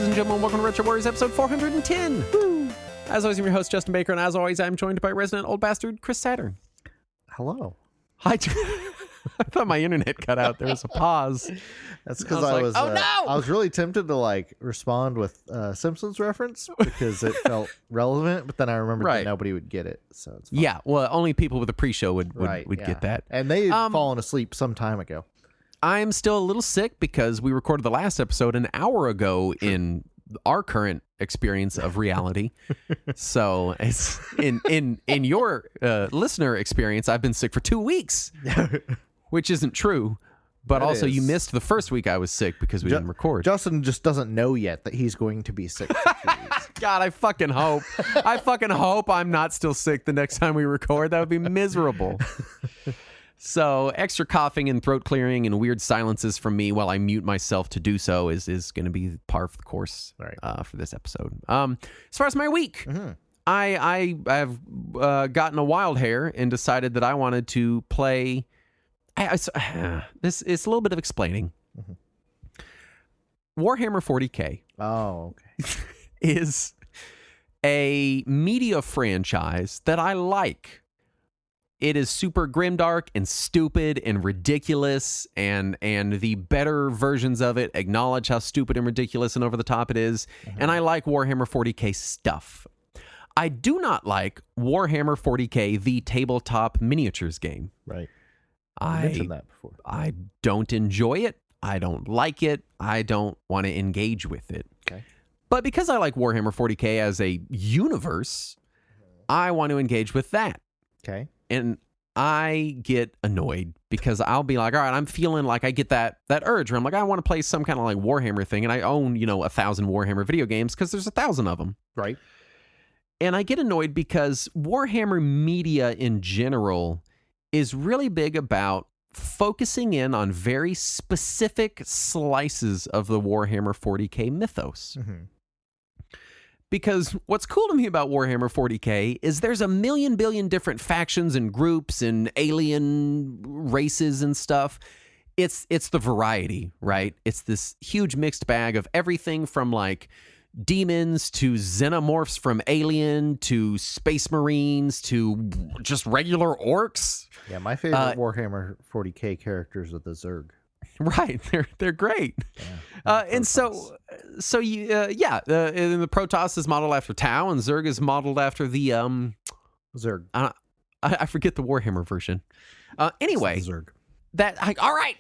ladies and gentlemen. Welcome to Retro Warriors episode 410. Woo. As always, I'm your host, Justin Baker, and as always, I'm joined by resident old bastard, Chris Saturn. Hello. Hi. I thought my internet cut out. There was a pause. That's because I was really tempted to respond with Simpsons reference because it felt relevant, but then I remembered that nobody would get it. So it's fine. Yeah, well, only people with a pre-show would get that. And they had fallen asleep some time ago. I'm still a little sick because we recorded the last episode an hour ago in our current experience of reality. So it's in your listener experience, I've been sick for 2 weeks, which isn't true. But that also, you missed the first week I was sick because we didn't record. Justin just doesn't know yet that he's going to be sick for 2 weeks. God, I fucking hope. I fucking hope I'm not still sick the next time we record. That would be miserable. So extra coughing and throat clearing and weird silences from me while I mute myself to do so is going to be par of the course for this episode. As far as my week, I have gotten a wild hair and decided that I wanted to play. This is a little bit of explaining. Warhammer 40K. Oh, okay. Is a media franchise that I like. It is super grimdark and stupid and ridiculous, and the better versions of it acknowledge how stupid and ridiculous and over the top it is. And I like Warhammer 40K stuff. I do not like Warhammer 40K, the tabletop miniatures game. Right. I mentioned that before. I don't enjoy it. I don't like it. I don't want to engage with it. Okay. But because I like Warhammer 40K as a universe, I want to engage with that. Okay. And I get annoyed because I'll be like, all right, I'm feeling like I get that urge where I'm like, I want to play some kind of like Warhammer thing. And I own, 1,000 Warhammer video games because there's 1,000 of them. Right. And I get annoyed because Warhammer media in general is really big about focusing in on very specific slices of the Warhammer 40K mythos. Because what's cool to me about Warhammer 40K is there's a million billion different factions and groups and alien races and stuff. It's the variety, right? It's this huge mixed bag of everything from like demons to xenomorphs from Alien to Space Marines to just regular orcs. Yeah, my favorite Warhammer 40K characters are the Zerg. Right, they're great, and so you and the Protoss is modeled after Tau, and Zerg is modeled after the Zerg. I forget the Warhammer version. Anyway, Zerg. All right,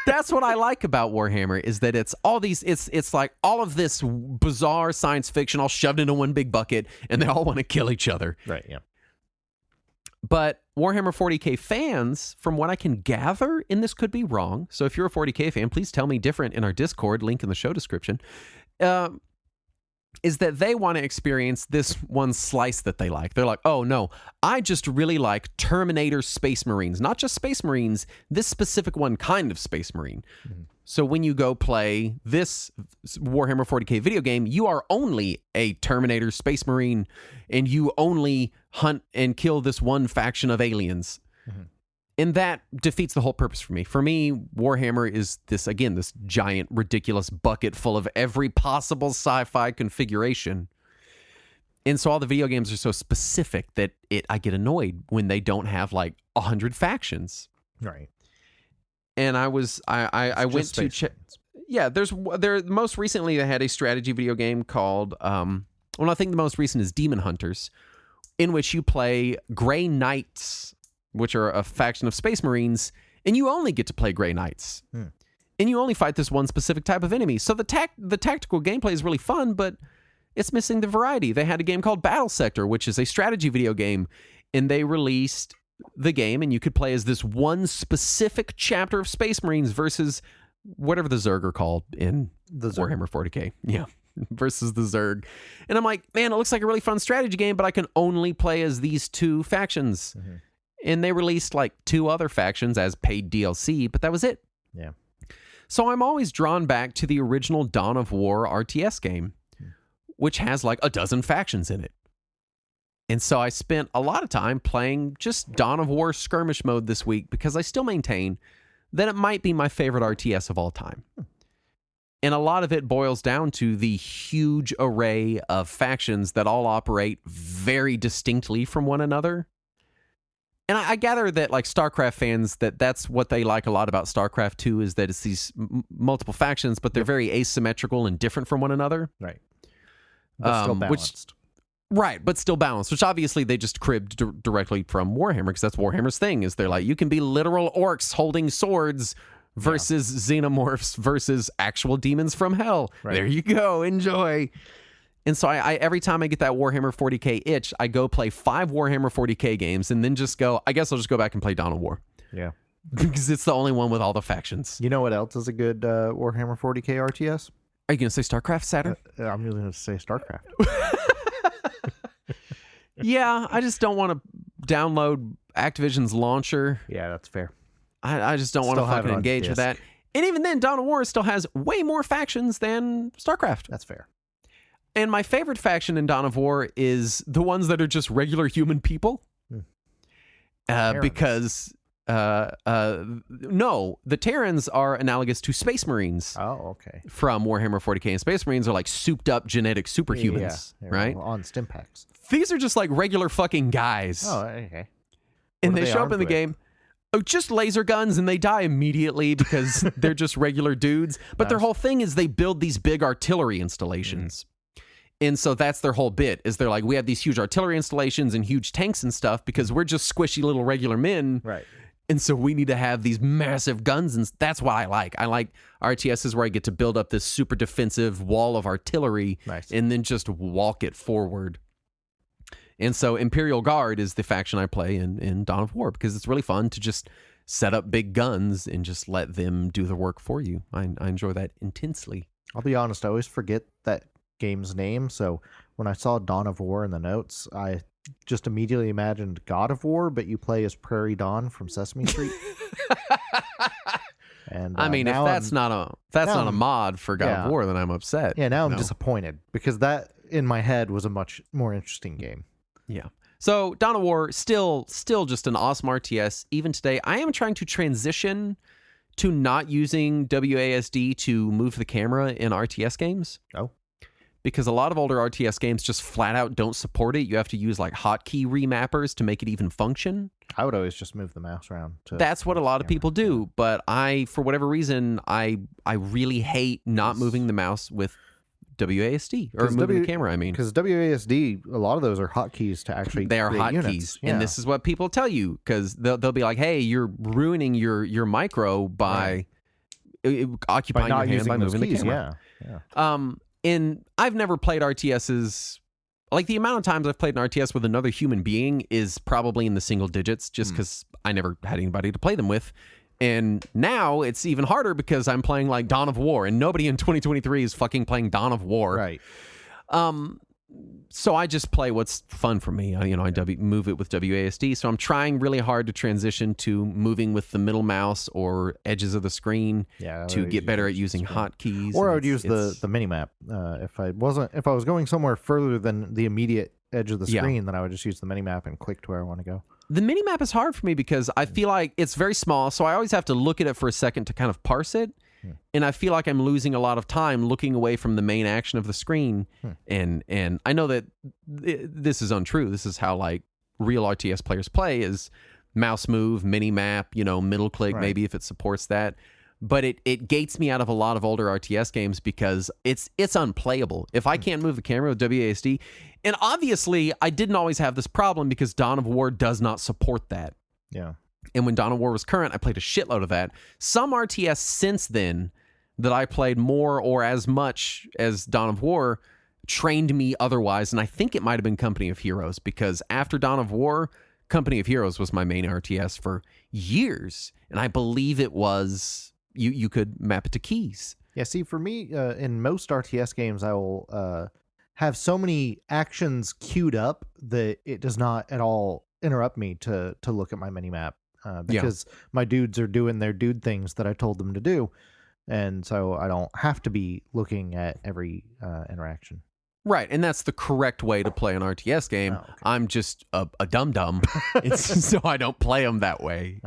that's what I like about Warhammer is that it's all these it's like all of this bizarre science fiction all shoved into one big bucket, and they all want to kill each other. Right. Yeah. But Warhammer 40K fans, from what I can gather, and this could be wrong, so if you're a 40K fan, please tell me different in our Discord, link in the show description, is that they want to experience this one slice that they like. They're like, oh no, I just really like Terminator Space Marines. Not just Space Marines, this specific one kind of Space Marine. So when you go play this Warhammer 40K video game, you are only a Terminator Space Marine, and you only hunt and kill this one faction of aliens. And that defeats the whole purpose for me. For me, Warhammer is this giant, ridiculous bucket full of every possible sci-fi configuration. And so all the video games are so specific that I get annoyed when they don't have like 100 factions. Right. And I went to check. Yeah, there most recently they had a strategy video game called I think the most recent is Demon Hunters, in which you play Grey Knights, which are a faction of Space Marines, and you only get to play Grey Knights. And you only fight this one specific type of enemy. So the tactical gameplay is really fun, but it's missing the variety. They had a game called Battle Sector, which is a strategy video game, and they released the game, and you could play as this one specific chapter of Space Marines versus whatever the Zerg are called in the Warhammer 40K. Yeah, versus the Zerg. And I'm like, man, it looks like a really fun strategy game, but I can only play as these two factions. And they released like 2 other factions as paid DLC, but that was it. Yeah. So I'm always drawn back to the original Dawn of War RTS game, which has like a dozen factions in it. And so I spent a lot of time playing just Dawn of War skirmish mode this week because I still maintain that it might be my favorite RTS of all time. And a lot of it boils down to the huge array of factions that all operate very distinctly from one another. And I gather that, like, StarCraft fans, that's what they like a lot about StarCraft 2 is that it's these multiple factions, but they're very asymmetrical and different from one another. Right. But still balanced. Right, but still balanced, which obviously they just cribbed directly from Warhammer, because that's Warhammer's thing, is they're like, you can be literal orcs holding swords versus xenomorphs versus actual demons from hell. Right. There you go. Enjoy. And so I every time I get that Warhammer 40K itch, I go play 5 Warhammer 40K games and then just go, I guess I'll just go back and play Dawn of War. Yeah. Because it's the only one with all the factions. You know what else is a good Warhammer 40K RTS? Are you going to say StarCraft, Saturn? I'm really going to say StarCraft. Yeah, I just don't want to download Activision's launcher. Yeah, that's fair. I just don't want to fucking engage with that. And even then, Dawn of War still has way more factions than StarCraft. That's fair. And my favorite faction in Dawn of War is the ones that are just regular human people. Because, no, the Terrans are analogous to Space Marines. Oh, okay. From Warhammer 40K. And Space Marines are like souped up genetic superhumans, right? On stim packs. These are just like regular fucking guys. Oh, okay. And they show up in the game. Oh, just laser guns, and they die immediately because they're just regular dudes. But their whole thing is they build these big artillery installations. And so that's their whole bit, is they're like, we have these huge artillery installations and huge tanks and stuff because we're just squishy little regular men. Right. And so we need to have these massive guns, and that's what I like. I like RTSs where I get to build up this super defensive wall of artillery and then just walk it forward. And so Imperial Guard is the faction I play in Dawn of War because it's really fun to just set up big guns and just let them do the work for you. I enjoy that intensely. I'll be honest, I always forget that game's name. So when I saw Dawn of War in the notes, I just immediately imagined God of War, but you play as Prairie Dawn from Sesame Street. And I mean, if that's not a mod for God of War, then I'm upset. Yeah, now I'm disappointed because that in my head was a much more interesting game. Yeah. So Dawn of War, still just an awesome RTS. Even today, I am trying to transition to not using WASD to move the camera in RTS games. Oh. Because a lot of older RTS games just flat out don't support it. You have to use like hotkey remappers to make it even function. I would always just move the mouse around. That's what a lot of people do. But for whatever reason, I really hate not moving the mouse with WASD or moving the camera. I mean, because WASD, a lot of those are hotkeys to actually. They are hotkeys, and this is what people tell you because they'll be like, "Hey, you're ruining your micro by occupying your hand by moving the camera." Yeah. And I've never played RTSs. Like the amount of times I've played an RTS with another human being is probably in the single digits, just because I never had anybody to play them with. And now it's even harder because I'm playing like Dawn of War, and nobody in 2023 is fucking playing Dawn of War. Right. So I just play what's fun for me. I move it with WASD. So I'm trying really hard to transition to moving with the middle mouse or edges of the screen to get better at using hotkeys. Or I would use the mini map. If I was going somewhere further than the immediate edge of the screen, then I would just use the mini map and click to where I want to go. The mini map is hard for me because I feel like it's very small, so I always have to look at it for a second to kind of parse it. And I feel like I'm losing a lot of time looking away from the main action of the screen. And I know that this is untrue. This is how like real RTS players play is mouse move, mini map, middle click, maybe if it supports that. But it gates me out of a lot of older RTS games because it's unplayable. If I can't move the camera with WASD, and obviously I didn't always have this problem because Dawn of War does not support that. Yeah. And when Dawn of War was current, I played a shitload of that. Some RTS since then that I played more or as much as Dawn of War trained me otherwise. And I think it might have been Company of Heroes because after Dawn of War, Company of Heroes was my main RTS for years. And I believe it was, you could map it to keys. Yeah, see, for me, in most RTS games, I will have so many actions queued up that it does not at all interrupt me to look at my mini map. Because my dudes are doing their dude things that I told them to do. And so I don't have to be looking at every interaction. Right, and that's the correct way to play an RTS game. Oh, okay. I'm just a dum-dum, so I don't play them that way,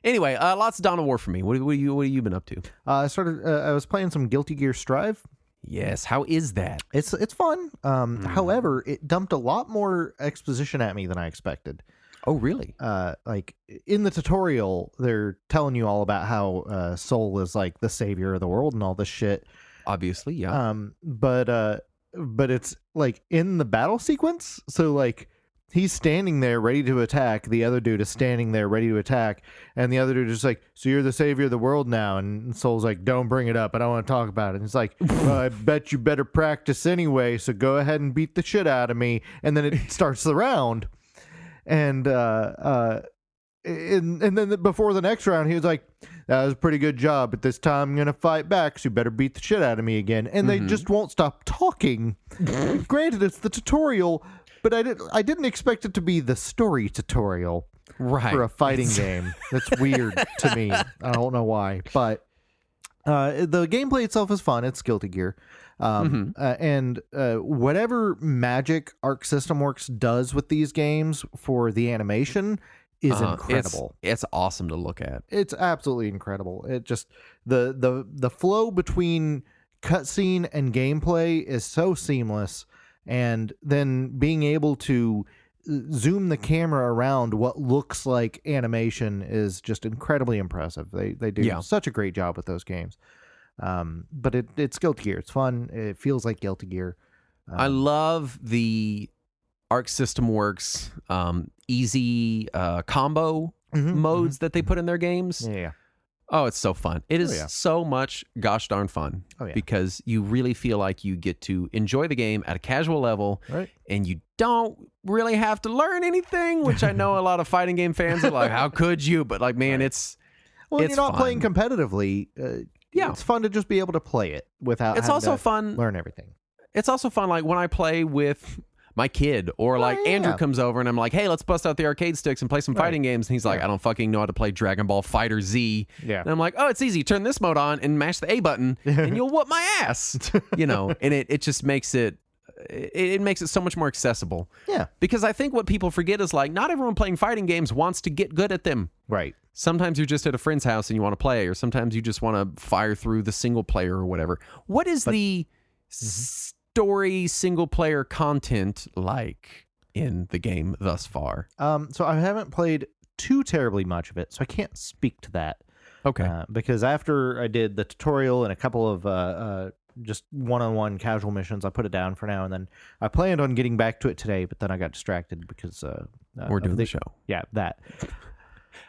Anyway, lots of Dawn of War for me. What have you been up to? I was playing some Guilty Gear Strive. Yes, how is that? It's fun. However, it dumped a lot more exposition at me than I expected. Oh, really? Like in the tutorial, they're telling you all about how Soul is like the savior of the world and all this shit. Obviously, yeah. But it's like in the battle sequence, so like he's standing there ready to attack. The other dude is standing there ready to attack. And the other dude is just like, so you're the savior of the world now. And Soul's like, don't bring it up. I don't want to talk about it. And it's like, well, I bet you better practice anyway. So go ahead and beat the shit out of me. And then it starts the round. And then before the next round, he was like, that was a pretty good job. But this time I'm going to fight back. So you better beat the shit out of me again. And they just won't stop talking. Granted, it's the tutorial. But I didn't expect it to be the story tutorial for a fighting game. That's weird to me. I don't know why. But the gameplay itself is fun. It's Guilty Gear. And whatever magic Arc System Works does with these games for the animation is incredible. It's awesome to look at. It's absolutely incredible. It just the flow between cutscene and gameplay is so seamless. And then being able to zoom the camera around what looks like animation is just incredibly impressive. They do such a great job with those games. But it's Guilty Gear. It's fun. It feels like Guilty Gear. I love the Arc System Works easy combo modes that they put in their games. Yeah. Oh, it's so fun. It is so much gosh darn fun because you really feel like you get to enjoy the game at a casual level and you don't really have to learn anything, which I know a lot of fighting game fans are like, how could you? But like, man, it's you're not fun. Playing competitively. It's fun to just be able to play it without it's also fun learn everything. It's also fun like when I play with my kid or like Andrew comes over and I'm like, hey, let's bust out the arcade sticks and play some fighting games. And he's like, I don't fucking know how to play Dragon Ball Fighter Z. Yeah. And I'm like, oh, it's easy. Turn this mode on and mash the A button and you'll whoop my ass. And it just makes it makes it so much more accessible. Yeah. Because I think what people forget is like, not everyone playing fighting games wants to get good at them. Right. Sometimes you're just at a friend's house and you want to play, or sometimes you just want to fire through the single player or whatever. What is the story single player content like in the game thus far? So I haven't played too terribly much of it, so I can't speak to that. Okay. Because after I did the tutorial and a couple of just one-on-one casual missions, I put it down for now, and then I planned on getting back to it today, but then I got distracted because we're doing the show. Yeah, that.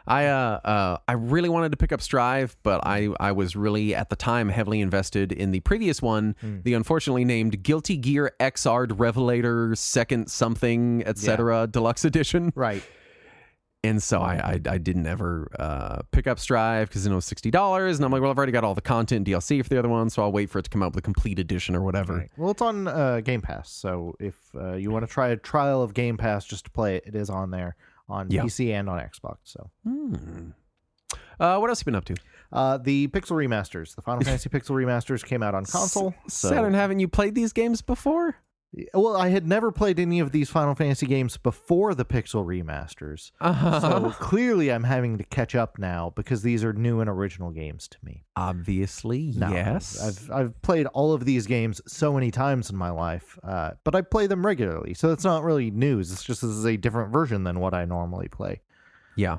I really wanted to pick up Strive, but I was really at the time heavily invested in the previous one, the unfortunately named Guilty Gear Xrd Revelator Second Something etc. Deluxe Edition. Right. And so I didn't ever pick up Strive because it was $60, and I'm like, well, I've already got all the content and DLC for the other one, so I'll wait for it to come out with a complete edition or whatever. Right. Well, it's on Game Pass, so if you want to try a trial of Game Pass just to play it, it is on there. On PC and on Xbox. So, what else have you been up to? The Pixel remasters, the Final Fantasy Pixel remasters came out on console. Saturn, haven't you played these games before? Well, I had never played any of these Final Fantasy games before the Pixel remasters. So clearly I'm having to catch up now because these are new and original games to me. Obviously, yes. I've played all of these games so many times in my life, but I play them regularly. So it's not really news. It's just this is a different version than what I normally play. Yeah.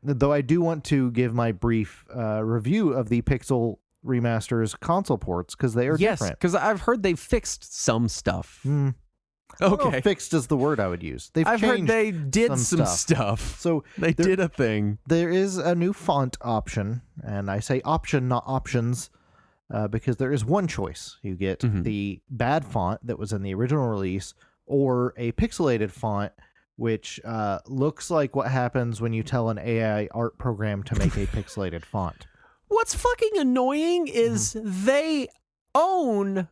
Though I do want to give my brief review of the Pixel remasters console ports because they are different. Because I've heard they've fixed some stuff. Okay, fixed is the word I would use. I've heard they did some stuff. So they did a thing. There is a new font option, and I say option, not options, because there is one choice. You get the bad font that was in the original release, or a pixelated font, which looks like what happens when you tell an AI art program to make a pixelated font. What's fucking annoying is they own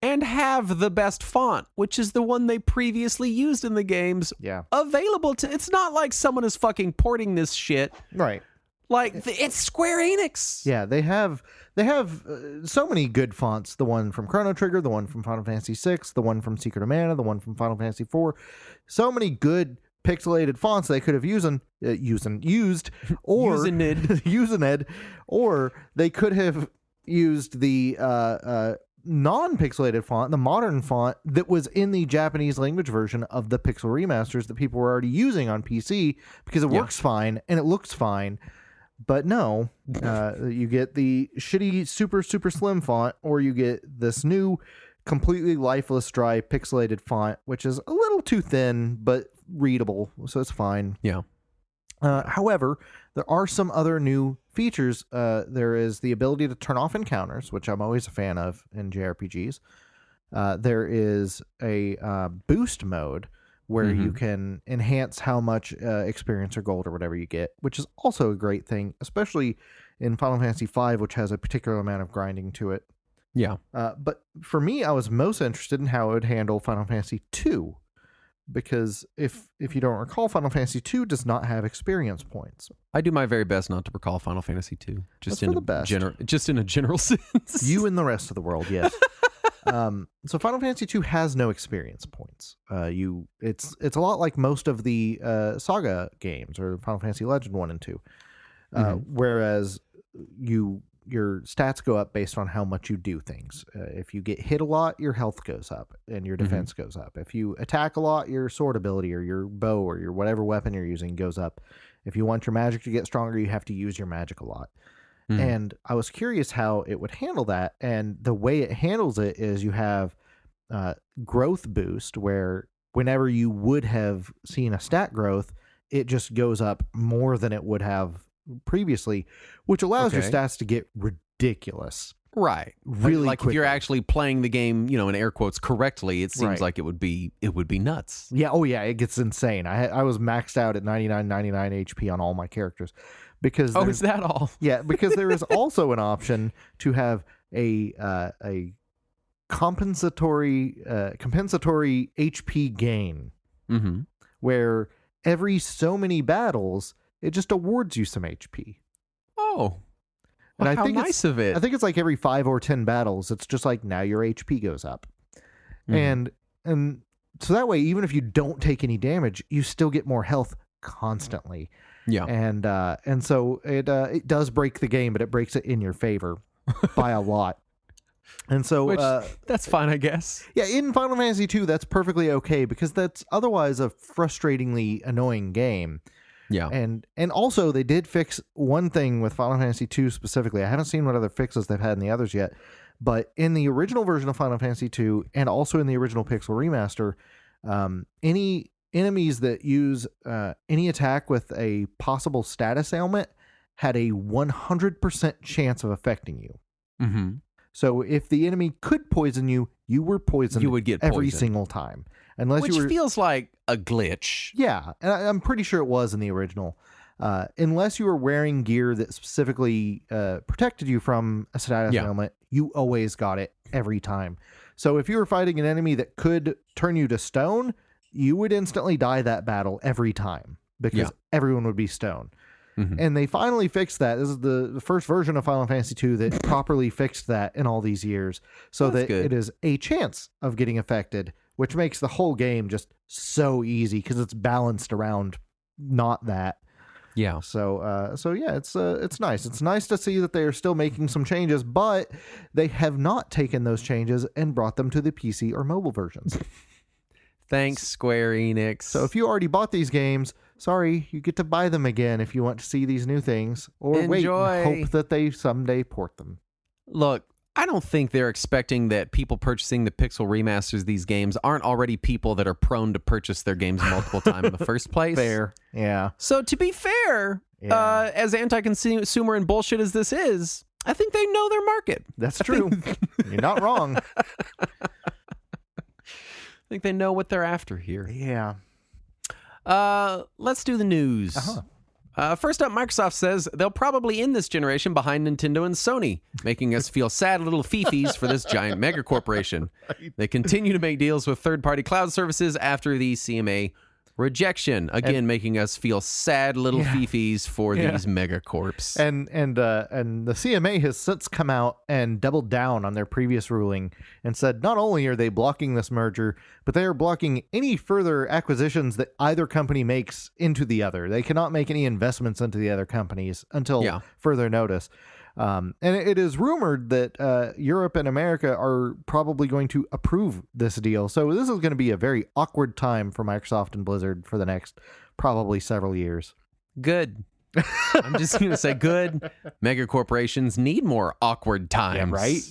and have the best font, which is the one they previously used in the games. Yeah. Available to. It's not like someone is fucking porting this shit. Right. Like it's Square Enix. Yeah, they have so many good fonts. The one from Chrono Trigger, the one from Final Fantasy VI, the one from Secret of Mana, the one from Final Fantasy IV. So many good pixelated fonts they could have used, or Usened, or they could have used the non-pixelated font, the modern font that was in the Japanese language version of the Pixel remasters that people were already using on PC, because it works fine and it looks fine. But no, you get the shitty super slim font, or you get this new completely lifeless dry pixelated font, which is a little too thin but readable, so it's fine. Yeah. However, there are some other new features. There is the ability to turn off encounters, which I'm always a fan of in JRPGs. There is a boost mode where you can enhance how much experience or gold or whatever you get, which is also a great thing, especially in Final Fantasy V, which has a particular amount of grinding to it. Yeah. But for me, I was most interested in how it would handle Final Fantasy II. Because if you don't recall, Final Fantasy II does not have experience points. I do my very best not to recall Final Fantasy II. Just in a general sense. You and the rest of the world, yes. So Final Fantasy II has no experience points. It's a lot like most of the Saga games or Final Fantasy Legend 1 and 2. Whereas your stats go up based on how much you do things. If you get hit a lot, your health goes up and your defense goes up. If you attack a lot, your sword ability or your bow or your whatever weapon you're using goes up. If you want your magic to get stronger, you have to use your magic a lot. And I was curious how it would handle that. And the way it handles it is you have growth boost, where whenever you would have seen a stat growth, it just goes up more than it would have previously, which allows your stats to get ridiculous. Right. Really like quickly. If you're actually playing the game, in air quotes correctly, it seems like it would be nuts. Yeah. Oh yeah. It gets insane. I was maxed out at 99 HP on all my characters because is that all? Yeah. Because there is also an option to have a compensatory HP gain, where every so many battles, it just awards you some HP. Oh, and how nice of it. I think it's like every 5 or 10 battles, it's just like now your HP goes up. And so that way, even if you don't take any damage, you still get more health constantly. Yeah. And so it does break the game, but it breaks it in your favor by a lot. And so that's fine, I guess. Yeah, in Final Fantasy II, that's perfectly okay, because that's otherwise a frustratingly annoying game. Yeah. And also they did fix one thing with Final Fantasy II specifically. I haven't seen what other fixes they've had in the others yet, but in the original version of Final Fantasy II and also in the original Pixel Remaster, any enemies that use any attack with a possible status ailment had a 100% chance of affecting you. So if the enemy could poison you, you were poisoned. You would get every single time. Which feels like a glitch. Yeah, and I'm pretty sure it was in the original. Unless you were wearing gear that specifically protected you from a status ailment, you always got it every time. So if you were fighting an enemy that could turn you to stone, you would instantly die that battle every time, because everyone would be stone. And they finally fixed that. This is the first version of Final Fantasy II that properly fixed that in all these years, so that it is a chance of getting affected, which makes the whole game just so easy because it's balanced around not that. Yeah. So yeah, it's nice. It's nice to see that they are still making some changes, but they have not taken those changes and brought them to the PC or mobile versions. Thanks, Square Enix. So if you already bought these games, sorry, you get to buy them again if you want to see these new things, or wait and hope that they someday port them. Look, I don't think they're expecting that people purchasing the Pixel remasters these games aren't already people that are prone to purchase their games multiple times in the first place. Fair, yeah. So to be fair, as anti-consumer and bullshit as this is, I think they know their market. That's true. You're not wrong. I think they know what they're after here. Yeah. Let's do the news. First up, Microsoft says they'll probably end this generation behind Nintendo and Sony, making us feel sad little fifis for this giant mega corporation. They continue to make deals with third-party cloud services after the CMA Rejection, again, making us feel sad little fifis for these megacorps. And the CMA has since come out and doubled down on their previous ruling and said not only are they blocking this merger, but they are blocking any further acquisitions that either company makes into the other. They cannot make any investments into the other companies until further notice. And it is rumored that Europe and America are probably going to approve this deal. So this is going to be a very awkward time for Microsoft and Blizzard for the next probably several years. Good. I'm just going to say good. Mega corporations need more awkward times.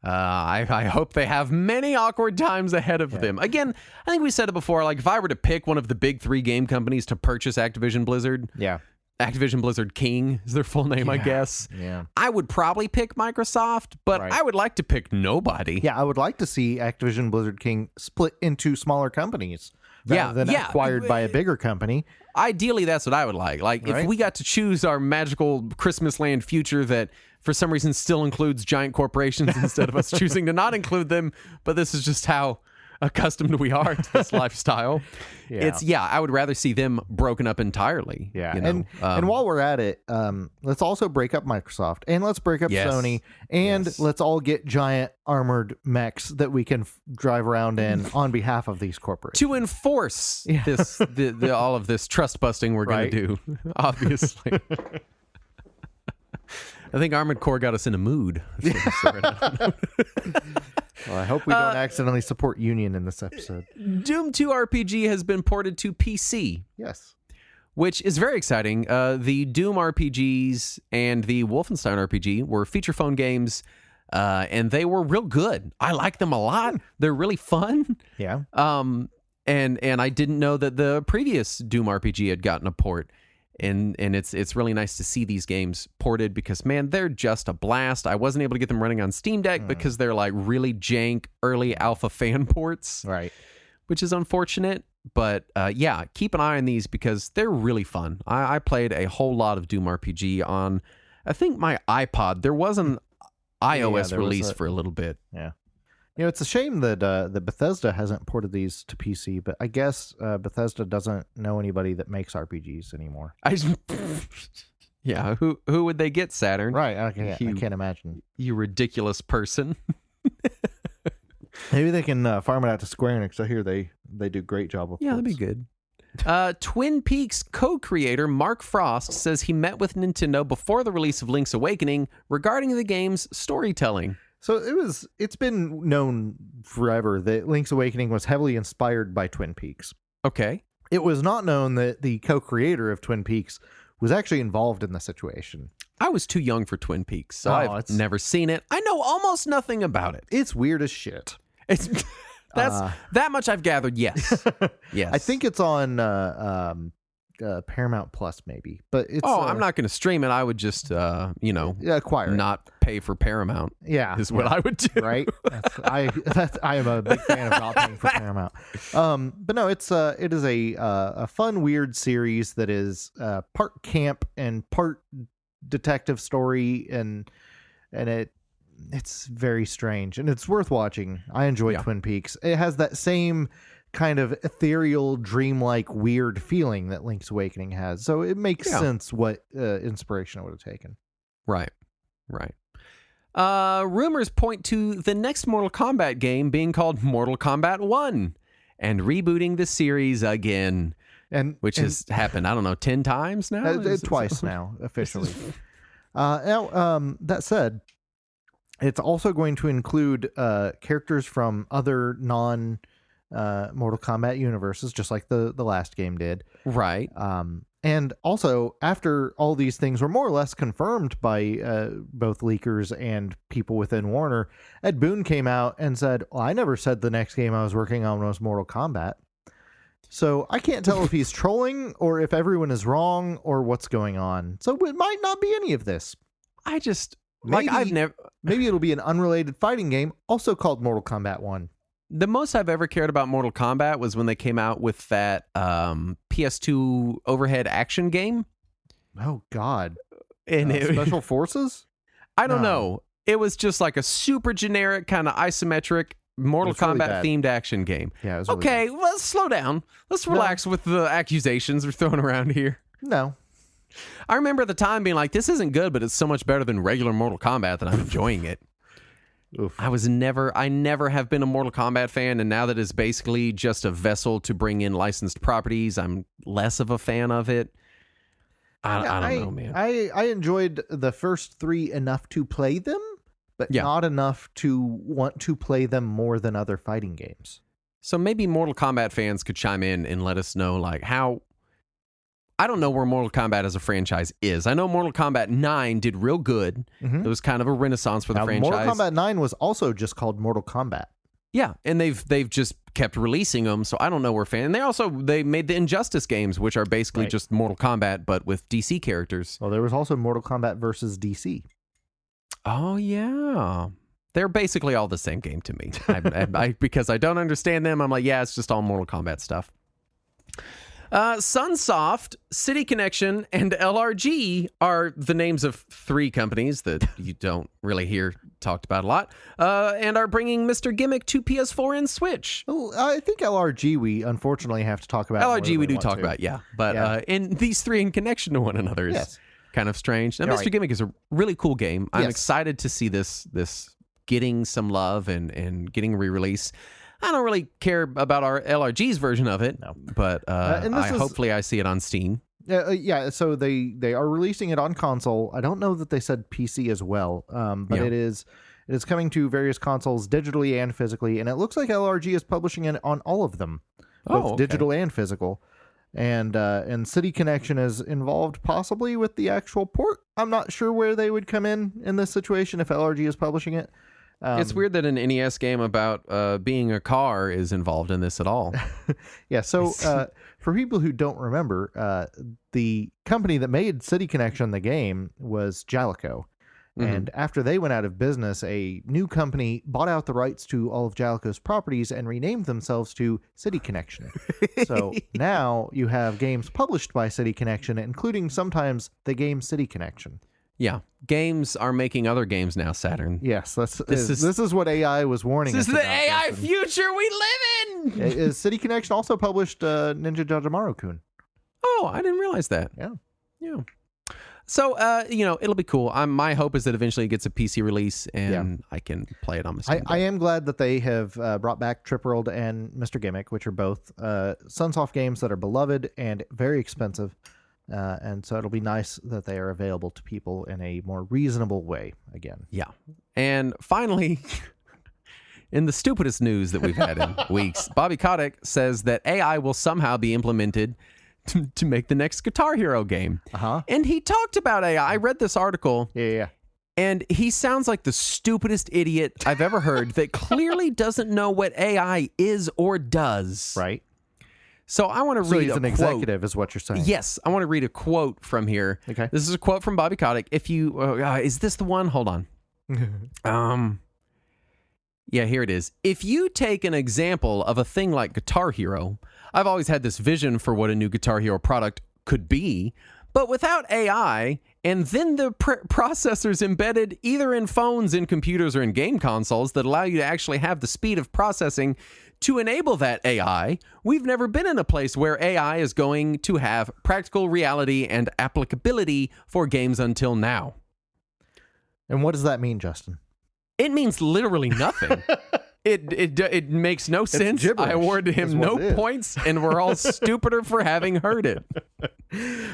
Yeah, right? I hope they have many awkward times ahead of them. Again, I think we said it before, like if I were to pick one of the big 3 game companies to purchase Activision Blizzard... Activision Blizzard King is their full name, I guess. Yeah. I would probably pick Microsoft, but I would like to pick nobody. Yeah, I would like to see Activision Blizzard King split into smaller companies rather than acquired by a bigger company. Ideally, that's what I would like. Like, if we got to choose our magical Christmas land future that for some reason still includes giant corporations instead of us choosing to not include them, but this is just how accustomed we are to this lifestyle. I would rather see them broken up entirely. And while we're at it, let's also break up Microsoft and let's break up Sony and let's all get giant armored mechs that we can drive around in on behalf of these corporations to enforce this all of this trust busting we're going to do. Obviously. I think Armored Core got us in a mood. Well, I hope we don't accidentally support Union in this episode. Doom 2 RPG has been ported to PC. Yes. Which is very exciting. The Doom RPGs and the Wolfenstein RPG were feature phone games, and they were real good. I like them a lot. They're really fun. Yeah. And I didn't know that the previous Doom RPG had gotten a port. And it's really nice to see these games ported because, man, they're just a blast. I wasn't able to get them running on Steam Deck because they're like really jank early alpha fan ports. Right. Which is unfortunate. But keep an eye on these because they're really fun. I played a whole lot of Doom RPG on, I think, my iPod. There was an iOS release for a little bit. Yeah. You know, it's a shame that Bethesda hasn't ported these to PC, but I guess Bethesda doesn't know anybody that makes RPGs anymore. Who would they get, Saturn? Right, I can't imagine. You ridiculous person. Maybe they can farm it out to Square Enix. I hear they do a great job of ports. That'd be good. Twin Peaks co-creator Mark Frost says he met with Nintendo before the release of Link's Awakening regarding the game's storytelling. So it's been known forever that Link's Awakening was heavily inspired by Twin Peaks. Okay. It was not known that the co-creator of Twin Peaks was actually involved in the situation. I was too young for Twin Peaks, so I've never seen it. I know almost nothing about it. It's weird as shit. It's that much I've gathered, yes. Yes. I think it's on Paramount Plus, maybe. But it's I'm not going to stream it. I would just acquire not pay for Paramount. Is what I would do. Right. I am a big fan of not paying for Paramount. But no, it is a fun, weird series that is part camp and part detective story, and it's very strange and it's worth watching. I enjoy Twin Peaks. It has that same kind of ethereal, dreamlike, weird feeling that Link's Awakening has. So it makes sense what inspiration it would have taken. Right. Rumors point to the next Mortal Kombat game being called Mortal Kombat 1 and rebooting the series again, which has happened, I don't know, 10 times now? Twice now, officially. That said, it's also going to include characters from other non Mortal Kombat universes, just like the last game did. Right. And also, after all these things were more or less confirmed by both leakers and people within Warner, Ed Boon came out and said, well, I never said the next game I was working on was Mortal Kombat. So I can't tell if he's trolling or if everyone is wrong or what's going on. So it might not be any of this. Maybe it'll be an unrelated fighting game also called Mortal Kombat 1. The most I've ever cared about Mortal Kombat was when they came out with that PS2 overhead action game. Oh, God. And Special Forces? I don't know. It was just like a super generic kind of isometric Mortal really Kombat themed action game. Yeah, it was really okay, well, let's slow down. Let's relax with the accusations we're throwing around here. No. I remember at the time being like, this isn't good, but it's so much better than regular Mortal Kombat that I'm enjoying it. Oof. I never have been a Mortal Kombat fan, and now that it's basically just a vessel to bring in licensed properties, I'm less of a fan of it. I don't know, man. I enjoyed the first 3 enough to play them, but not enough to want to play them more than other fighting games. So maybe Mortal Kombat fans could chime in and let us know, like, how... I don't know where Mortal Kombat as a franchise is. I know Mortal Kombat 9 did real good. Mm-hmm. It was kind of a renaissance for the franchise. Mortal Kombat 9 was also just called Mortal Kombat. Yeah, and they've just kept releasing them, so I don't know where fan. And they made the Injustice games, which are basically just Mortal Kombat, but with DC characters. Well, there was also Mortal Kombat versus DC. Oh, yeah. They're basically all the same game to me. Because I don't understand them, I'm like, yeah, it's just all Mortal Kombat stuff. Sunsoft, City Connection, and LRG are the names of 3 companies that you don't really hear talked about a lot, and are bringing Mr. Gimmick to PS4 and Switch. Oh, I think LRG we unfortunately have to talk about. LRG we do talk about, yeah. But in these 3 in connection to one another is kind of strange. Now, Mr. Gimmick is a really cool game. I'm excited to see this getting some love and getting re-release. I don't really care about our LRG's version of it, but hopefully I see it on Steam. So they are releasing it on console. I don't know that they said PC as well, but it is coming to various consoles digitally and physically, and it looks like LRG is publishing it on all of them, both digital and physical. And City Connection is involved possibly with the actual port. I'm not sure where they would come in this situation if LRG is publishing it. It's weird that an NES game about being a car is involved in this at all. Yeah, so for people who don't remember, the company that made City Connection the game was Jaleco. Mm-hmm. And after they went out of business, a new company bought out the rights to all of Jaleco's properties and renamed themselves to City Connection. So now you have games published by City Connection, including sometimes the game City Connection. Yeah, games are making other games now, Saturn. Yes, this is what AI was warning us about. This is the AI future we live in! Is City Connection also published Ninja Jajamaru-kun? Oh, I didn't realize that. Yeah. So, it'll be cool. My hope is that eventually it gets a PC release and I can play it on my Steam. I am glad that they have brought back Trip World and Mr. Gimmick, which are both Sunsoft games that are beloved and very expensive. And so it'll be nice that they are available to people in a more reasonable way again. Yeah. And finally, in the stupidest news that we've had in weeks, Bobby Kotick says that AI will somehow be implemented to make the next Guitar Hero game. Uh-huh. And he talked about AI. I read this article. Yeah. And he sounds like the stupidest idiot I've ever heard that clearly doesn't know what AI is or does. Right. So I want to read he's an executive, is what you're saying. Yes, I want to read a quote from here. Okay. This is a quote from Bobby Kotick. If you, is this the one? Hold on. Yeah, here it is. If you take an example of a thing like Guitar Hero, I've always had this vision for what a new Guitar Hero product could be, but without AI, and then the processors embedded either in phones, in computers, or in game consoles that allow you to actually have the speed of processing to enable that AI, we've never been in a place where AI is going to have practical reality and applicability for games until now. And what does that mean, Justin? It means literally nothing. It makes no sense. I awarded him no points, and we're all stupider for having heard it.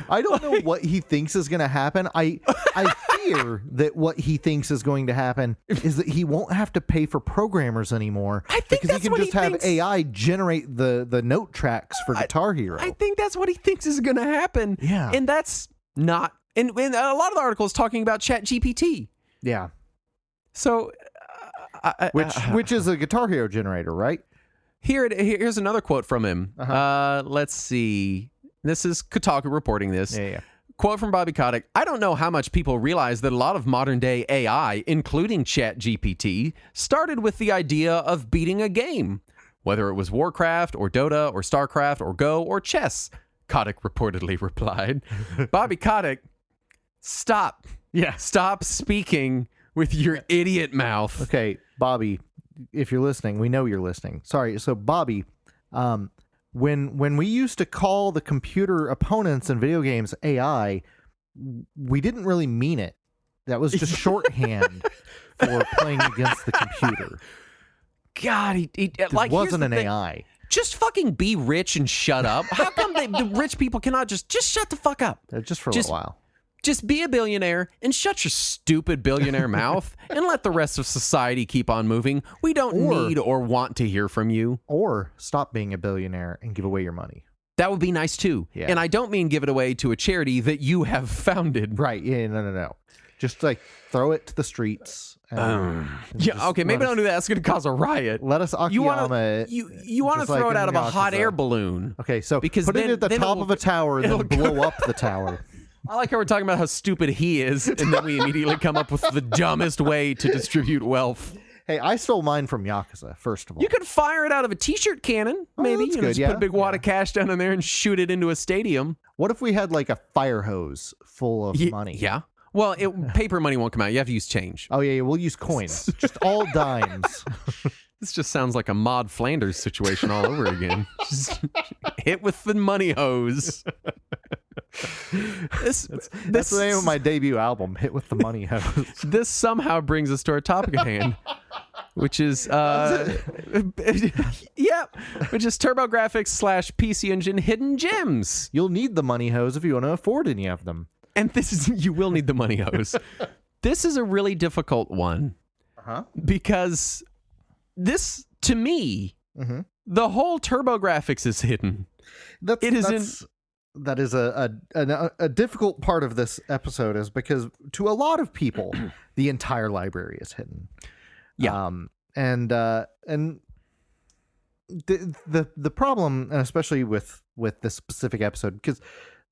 I don't know what he thinks is going to happen. I fear that what he thinks is going to happen is that he won't have to pay for programmers anymore. I think because he can just have AI generate the note tracks for Guitar Hero. I think that's what he thinks is going to happen. Yeah. And that's not... And a lot of the articles talking about ChatGPT. Yeah. So... which is a Guitar Hero generator, right? Here's another quote from him. Uh-huh. Let's see. This is Kotaku reporting this. Yeah. Quote from Bobby Kotick. I don't know how much people realize that a lot of modern day AI, including ChatGPT, started with the idea of beating a game. Whether it was Warcraft or Dota or StarCraft or Go or chess, Kotick reportedly replied. Bobby Kotick, stop. Yeah. Stop speaking with your idiot mouth. Okay, Bobby, if you're listening, we know you're listening. Sorry. So Bobby, when we used to call the computer opponents in video games AI, we didn't really mean it. That was just shorthand for playing against the computer. God, it like wasn't an AI. Just fucking be rich and shut up. How come the rich people cannot just shut the fuck up? Just for a little while. Just be a billionaire and shut your stupid billionaire mouth and let the rest of society keep on moving. We don't need or want to hear from you. Or stop being a billionaire and give away your money. That would be nice too. Yeah. And I don't mean give it away to a charity that you have founded. Right. Yeah, no. Just like throw it to the streets. Maybe don't do that. It's going to cause a riot. Let us Akiyama it. You want to throw it out of a hot air balloon. Okay, so because put it at the top of a tower and then blow up the tower. I like how we're talking about how stupid he is, and then we immediately come up with the dumbest way to distribute wealth. Hey, I stole mine from Yakuza, first of all. You could fire it out of a t-shirt cannon, maybe. Just put a big wad of cash down in there and shoot it into a stadium. What if we had like a fire hose full of money? Yeah. Well, paper money won't come out. You have to use change. Oh, yeah, we'll use coins. Just all dimes. This just sounds like a Maud Flanders situation all over again. Just hit with the money hose. That's the name of my debut album, Hit with the Money Hose. This somehow brings us to our topic at hand, which is which is TurboGrafx/PC Engine hidden gems. You'll need the money hose if you want to afford any of them. And you will need the money hose. This is a really difficult one. Because this, to me, the whole TurboGrafx is hidden. That is a difficult part of this episode, is because to a lot of people, the entire library is hidden. Yeah. And the problem, and especially with this specific episode, because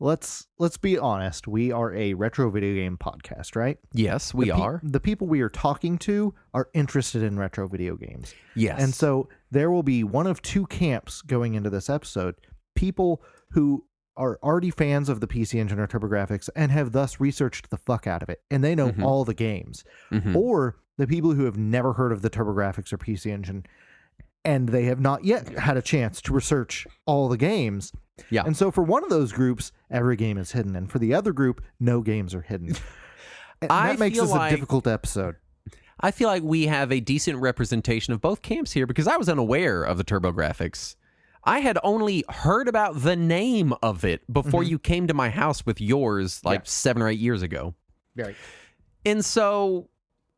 let's be honest, we are a retro video game podcast, right? Yes, we are. The people we are talking to are interested in retro video games. Yes. And so there will be one of two camps going into this episode. People who are already fans of the PC Engine or TurboGrafx and have thus researched the fuck out of it, and they know all the games. Or the people who have never heard of the TurboGrafx or PC Engine, and they have not yet had a chance to research all the games. Yeah. And so for one of those groups, every game is hidden, and for the other group, no games are hidden. And that makes this a difficult episode. I feel like we have a decent representation of both camps here, because I was unaware of the TurboGrafx. I had only heard about the name of it before you came to my house with yours 7 or 8 years ago. Right. And so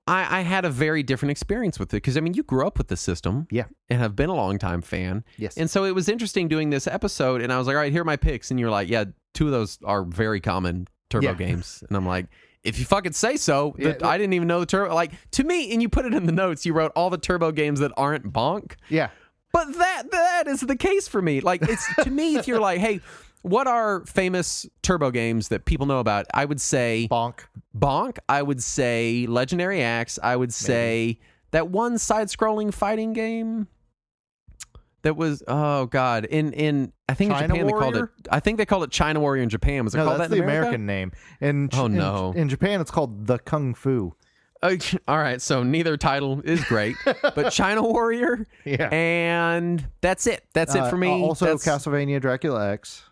I had a very different experience with it, because, I mean, you grew up with the system. Yeah. And have been a longtime fan. Yes. And so it was interesting doing this episode, and I was like, all right, here are my picks. And you're like, yeah, 2 of those are very common Turbo games. And I'm like, if you fucking say so. I didn't even know the Turbo. Like, to me, and you put it in the notes, you wrote all the Turbo games that aren't Bonk. Yeah. But that is the case for me. Like, it's to me, if you're like, hey, what are famous Turbo games that people know about? I would say Bonk. I would say Legendary Axe. I would say that one side-scrolling fighting game that was, oh god, in I think China in Japan Warrior? they called it. I think they called it China Warrior in Japan. Was it called that's that in the America? American name. In Japan, it's called The Kung Fu. All right, so neither title is great, but China Warrior, and that's it. That's it for me. Also, Castlevania Dracula X.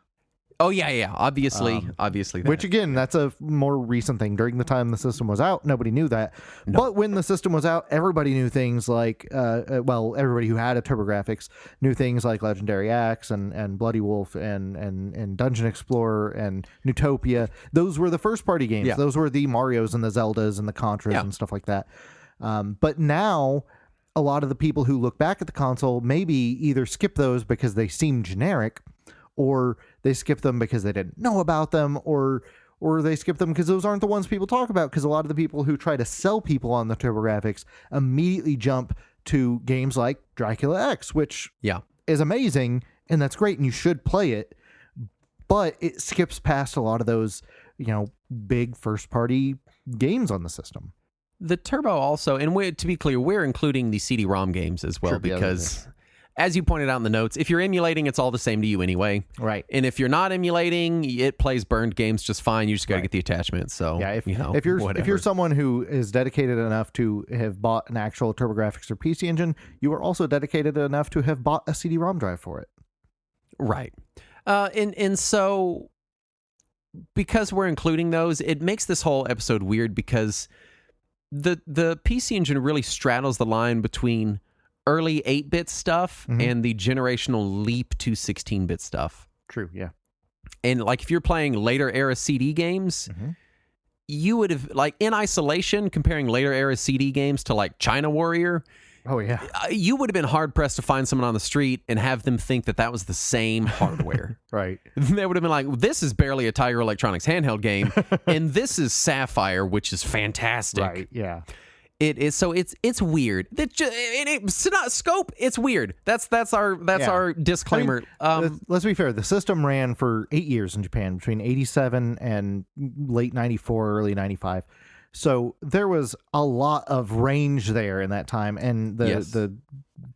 Oh yeah, obviously. That. Which again, that's a more recent thing. During the time the system was out, nobody knew that. No. But when the system was out, everybody knew things like, everybody who had a TurboGrafx knew things like Legendary Axe and Bloody Wolf and Dungeon Explorer and Newtopia. Those were the first party games. Yeah. Those were the Marios and the Zeldas and the Contras and stuff like that. But now, a lot of the people who look back at the console maybe either skip those because they seem generic, or they skip them because they didn't know about them, or they skip them because those aren't the ones people talk about, because a lot of the people who try to sell people on the TurboGrafx immediately jump to games like Dracula X, which is amazing, and that's great, and you should play it, but it skips past a lot of those, big first-party games on the system. The Turbo also, and to be clear, we're including the CD-ROM games as well, because... as you pointed out in the notes, if you're emulating, it's all the same to you anyway. Right. And if you're not emulating, it plays burned games just fine. You just got to get the attachment. So yeah, if whatever. you're someone who is dedicated enough to have bought an actual TurboGrafx or PC Engine, you are also dedicated enough to have bought a CD-ROM drive for it. Right. And so because we're including those, it makes this whole episode weird because the PC Engine really straddles the line between early 8-bit stuff and the generational leap to 16-bit stuff. True, yeah. And like if you're playing later era CD games, you would have, like in isolation, comparing later era CD games to like China Warrior. Oh, yeah. You would have been hard pressed to find someone on the street and have them think that was the same hardware. Right. They would have been like, this is barely a Tiger Electronics handheld game, and this is Sapphire, which is fantastic. Right, yeah. It is, so it's weird. Scope, it's weird. That's our disclaimer. I mean, let's be fair. The system ran for 8 years in Japan, between 87 and late 94, early 95. So there was a lot of range there in that time, and the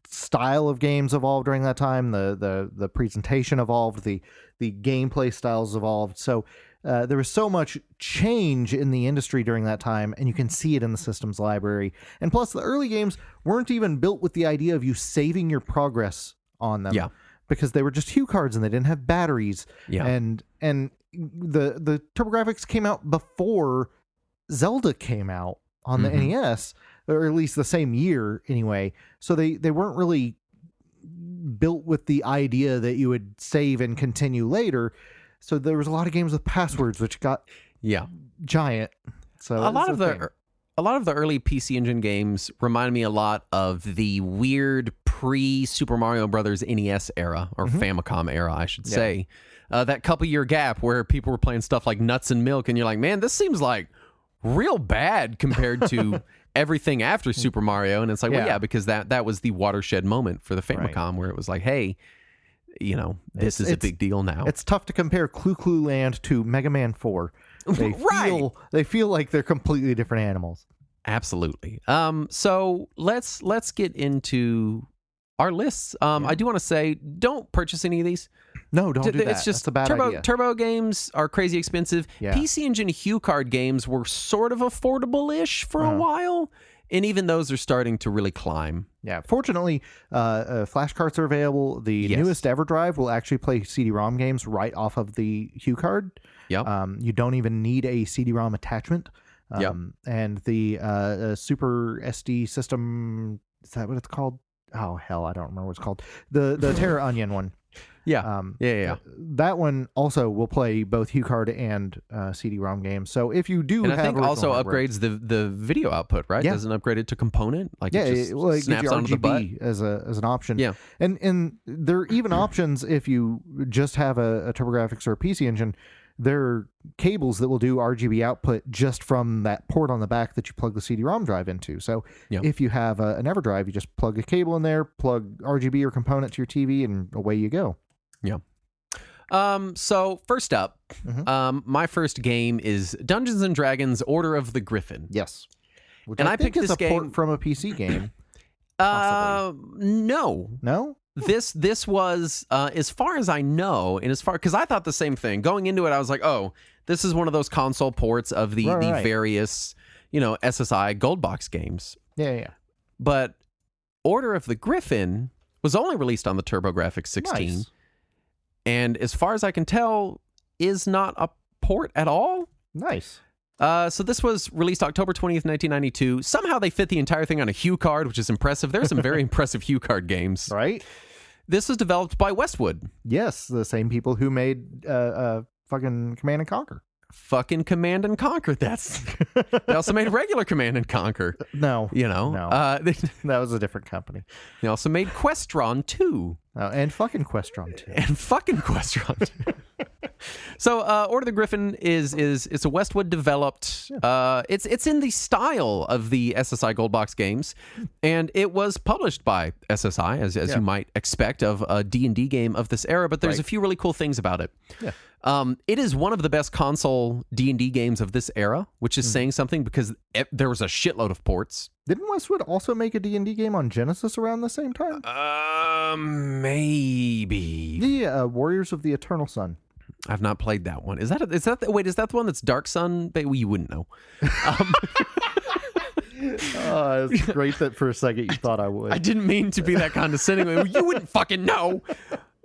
style of games evolved during that time. The presentation evolved, the gameplay styles evolved. So there was so much change in the industry during that time, and you can see it in the systems library. And plus, the early games weren't even built with the idea of you saving your progress on them. Yeah. Because they were just hue cards and they didn't have batteries. Yeah. And the TurboGrafx came out before Zelda came out on the NES, or at least the same year anyway. So they weren't really built with the idea that you would save and continue later. So there was a lot of games with passwords, which got giant. So a lot of the early PC Engine games remind me a lot of the weird pre-Super Mario Brothers NES era, or Famicom era, I should say. That couple-year gap where people were playing stuff like Nuts and Milk, and you're like, man, this seems like real bad compared to everything after Super Mario. And it's like, well, yeah, because that was the watershed moment for the Famicom, where it was like, hey, this is a big deal now. It's tough to compare Clu Land to Mega Man 4. They feel like they're completely different animals. Absolutely. So let's get into our lists. I do want to say, don't purchase any of these. No, don't do that. It's just That's a bad idea. Turbo games are crazy expensive. Yeah. PC Engine hue card games were sort of affordable-ish for a while, and even those are starting to really climb. Yeah, fortunately, flash cards are available. The newest EverDrive will actually play CD-ROM games right off of the hue card. Yep. You don't even need a CD-ROM attachment. And the Super SD system, is that what it's called? Oh, hell, I don't remember what it's called. The Terra Onion one. Yeah. That one also will play both HuCard and CD-ROM games. So if you do, and have I think also upgrades the video output, right? Yeah. Doesn't upgrade it to component, like it just snaps onto the butt as an option. Yeah, and there are even options if you just have a TurboGrafx or a PC Engine. There are cables that will do RGB output just from that port on the back that you plug the CD-ROM drive into. So if you have an EverDrive, you just plug a cable in there, plug RGB or component to your TV, and away you go. Yeah. So first up, my first game is Dungeons and Dragons: Order of the Griffin. Yes. Which and I picked this game port from a PC game. No. This was as far as I know, and because I thought the same thing going into it. I was like, oh, this is one of those console ports of the various SSI Gold Box games. Yeah. But Order of the Griffin was only released on the TurboGrafx 16. Nice. And as far as I can tell, is not a port at all. Nice. So this was released October 20th, 1992. Somehow they fit the entire thing on a hue card, which is impressive. There's some very impressive hue card games. Right? This was developed by Westwood. Yes, the same people who made fucking Command and Conquer. Fucking Command and Conquer. They also made regular Command and Conquer. No. No. That was a different company. They also made Questron 2. Oh, and fucking Questron 2. And fucking Questron 2. So Order of the Griffin is it's a Westwood developed. It's in the style of the SSI Gold Box games, and it was published by SSI as you might expect of a D&D game of this era. But there's a few really cool things about it. Yeah. It is one of the best console D&D games of this era, which is saying something because there was a shitload of ports. Didn't Westwood also make a D&D game on Genesis around the same time? Maybe. The Warriors of the Eternal Sun. I've not played that one. Is that the one that's Dark Sun? Well, you wouldn't know. It's great that for a second you thought I would. I didn't mean to be that condescending. You wouldn't fucking know.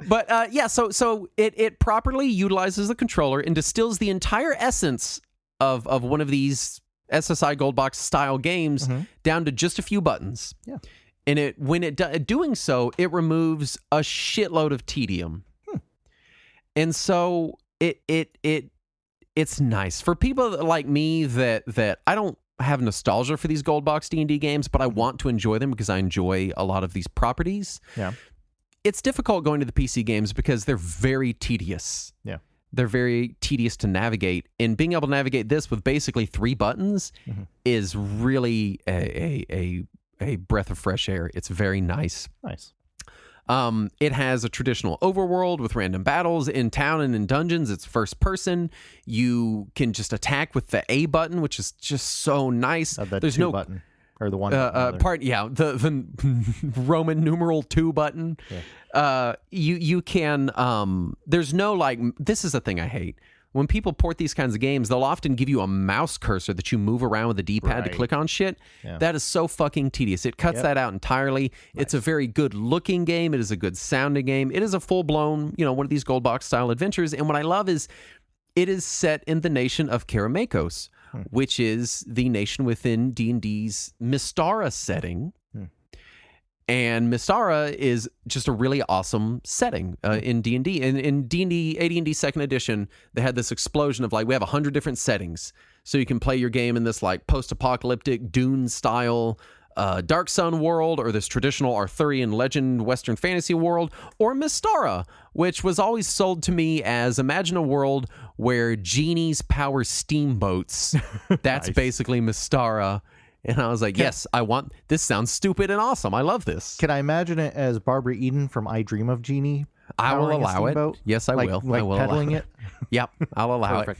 But so it properly utilizes the controller and distills the entire essence of one of these SSI Gold Box style games down to just a few buttons. Yeah. And doing so, it removes a shitload of tedium. And so it's nice for people like me that I don't have nostalgia for these Gold Box D&D games, but I want to enjoy them because I enjoy a lot of these properties. Yeah. It's difficult going to the PC games because they're very tedious. Yeah. They're very tedious to navigate. And being able to navigate this with basically 3 buttons is really a breath of fresh air. It's very nice. Nice. It has a traditional overworld with random battles in town and in dungeons. It's first person. You can just attack with the A button, which is just so nice. There's no button. Or the one the Roman numeral 2 button. Yeah. You can there's no this is the thing I hate. When people port these kinds of games, they'll often give you a mouse cursor that you move around with a D-pad to click on shit. Yeah. That is so fucking tedious. It cuts that out entirely. Nice. It's a very good looking game. It is a good sounding game. It is a full-blown, one of these Gold Box style adventures. And what I love is it is set in the nation of Karamakos, which is the nation within D&D's Mystara setting. And Mystara is just a really awesome setting in D&D. And in D&D, AD&D 2nd edition, they had this explosion of we have 100 different settings. So you can play your game in this post-apocalyptic Dune-style Dark Sun world, or this traditional Arthurian legend Western fantasy world, or Mystara, which was always sold to me as imagine a world where genies power steamboats. That's basically Mystara. And I was like, yes, this sounds stupid and awesome. I love this. Can I imagine it as Barbara Eden from I Dream of Jeannie? I will allow it. Yes, I will. I will peddling it? Yep, I'll allow it.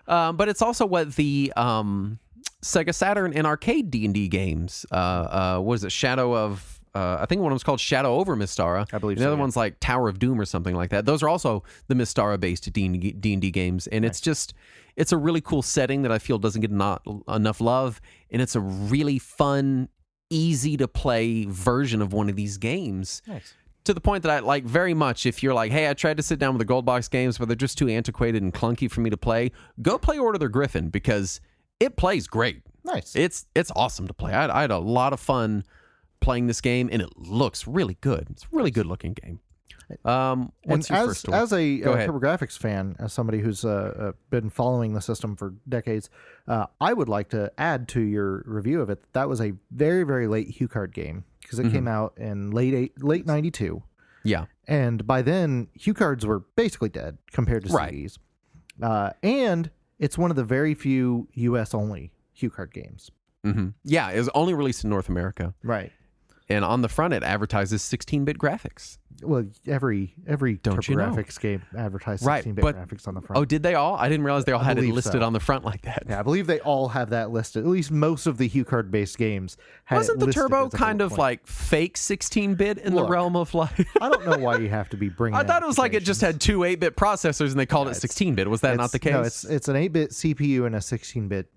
But it's also what the Sega Saturn and arcade D&D games, was it Shadow of... I think one of them's called Shadow over Mystara. I believe the other one's like Tower of Doom or something like that. Those are also the Mystara-based D&D games. And it's a really cool setting that I feel doesn't get enough love. And it's a really fun, easy-to-play version of one of these games. Nice. To the point that I like very much, if you're like, hey, I tried to sit down with the Gold Box games, but they're just too antiquated and clunky for me to play, go play Order of the Griffin because it plays great. Nice. It's awesome to play. I had a lot of fun playing this game, and it looks really good. It's a really good looking game. What's your first story? As a TurboGrafx fan, as somebody who's been following the system for decades, I would like to add to your review of it that was a very, very late HuCard game because it came out in late 92. Yeah. And by then, HuCards were basically dead compared to CDs. And it's one of the very few US-only HuCard games. Yeah, it was only released in North America. Right. And on the front, it advertises 16-bit graphics. Well, every TurboGrafx game advertised 16-bit graphics on the front. Oh, did they all? I didn't realize they all had it listed on the front like that. Yeah, I believe they all have that listed. At least most of the HuCard-based games had Wasn't it the Turbo kind of like fake 16-bit in the realm of like... I don't know why you have to be bringing I thought it was like it just had 2 8-bit processors and they called it 16-bit. Was that not the case? No, it's an 8-bit CPU and a 16-bit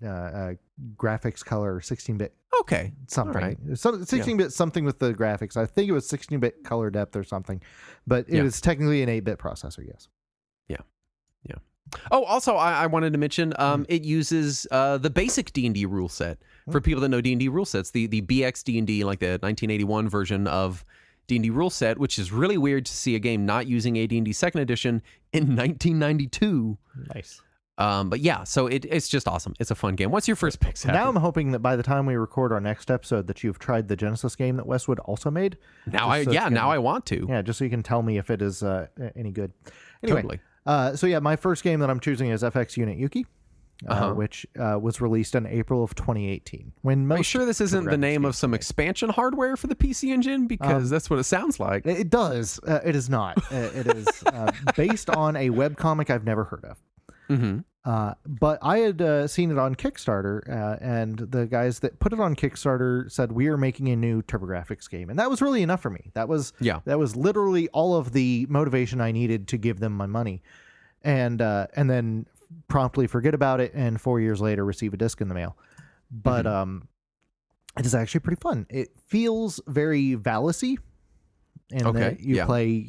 graphics color, 16-bit okay, something. Right. 16-bit something with the graphics. I think it was 16-bit color depth or something, but it was technically an 8-bit processor. Yes. Yeah. Oh, also, I wanted to mention it uses the basic D&D rule set for people that know D&D rule sets. The BX D&D, like the 1981 version of D&D rule set, which is really weird to see a game not using AD&D 2nd edition in 1992. Nice. But yeah, so it's just awesome. It's a fun game. What's your first pick, Zach? Now I'm hoping that by the time we record our next episode that you've tried the Genesis game that Westwood also made. Now I want to. Yeah, just so you can tell me if it is any good. Anyway, So yeah, my first game that I'm choosing is FX Unit Yuki, which was released in April of 2018. Are you sure this isn't the name of some expansion hardware for the PC Engine? Because that's what it sounds like. It does. It is not. It is based on a webcomic I've never heard of. Mm-hmm. But I had seen it on Kickstarter, and the guys that put it on Kickstarter said, we are making a new TurboGrafx game. And that was really enough for me. That was literally all of the motivation I needed to give them my money. And then promptly forget about it, and 4 years later receive a disc in the mail. But it is actually pretty fun. It feels very Vallacy, in that you play,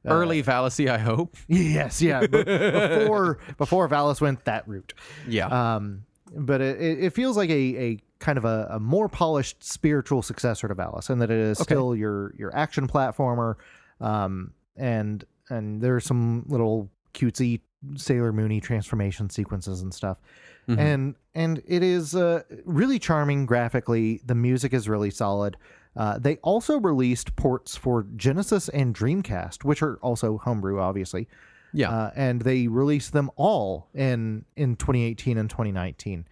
early Vallacy, I hope. Yes, yeah. Before Valis went that route. Yeah. But it feels like a kind of a more polished spiritual successor to Valis, and that it is still your action platformer. And there's some little cutesy Sailor Moon-y transformation sequences and stuff. And it is really charming graphically. The music is really solid. They also released ports for Genesis and Dreamcast, which are also homebrew, obviously. Yeah. And they released them all in 2018 and 2019.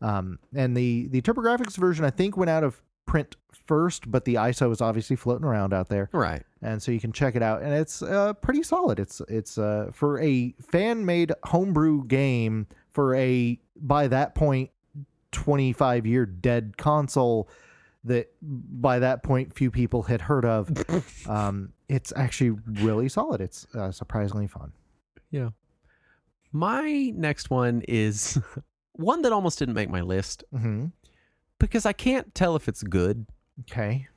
And the TurboGrafx version, I think, went out of print first, but the ISO is obviously floating around out there. Right. And so you can check it out, and it's pretty solid. It's for a fan-made homebrew game for a, by that point, 25-year dead console that by that point few people had heard of. It's actually really solid. It's surprisingly fun. Yeah. My next one is one that almost didn't make my list because I can't tell if it's good. Okay.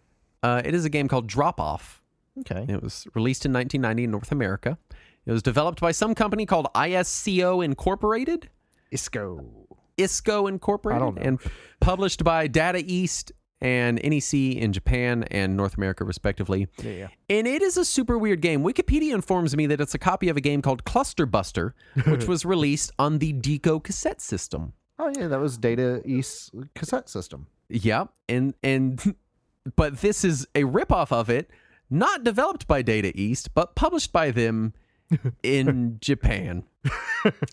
It is a game called Drop Off. Okay. It was released in 1990 in North America. It was developed by some company called ISCO Incorporated. ISCO Incorporated. I don't know. And published by Data East and NEC in Japan and North America, respectively. Yeah. And it is a super weird game. Wikipedia informs me that it's a copy of a game called Cluster Buster, which was released on the Deco cassette system. Oh, yeah, that was Data East's cassette system. Yeah, but this is a ripoff of it, not developed by Data East, but published by them in Japan.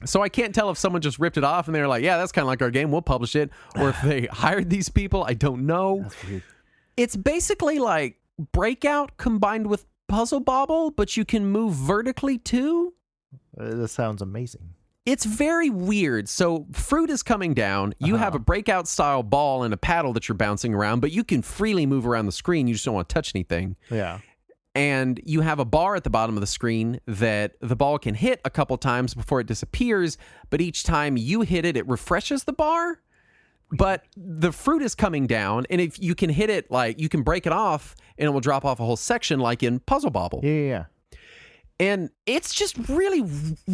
So I can't tell if someone just ripped it off and they're like, yeah, that's kind of like our game, we'll publish it, or if they hired these people. I don't know. That's weird. It's basically like Breakout combined with Puzzle Bobble, but you can move vertically too. This sounds amazing. It's very weird. So fruit is coming down. You have a Breakout style ball and a paddle that you're bouncing around, but you can freely move around the screen. You just don't want to touch anything. Yeah. And you have a bar at the bottom of the screen that the ball can hit a couple times before it disappears, but each time you hit it, it refreshes the bar. But the fruit is coming down, and if you can hit it, like, you can break it off, and it will drop off a whole section, like in Puzzle Bobble. Yeah. And it's just really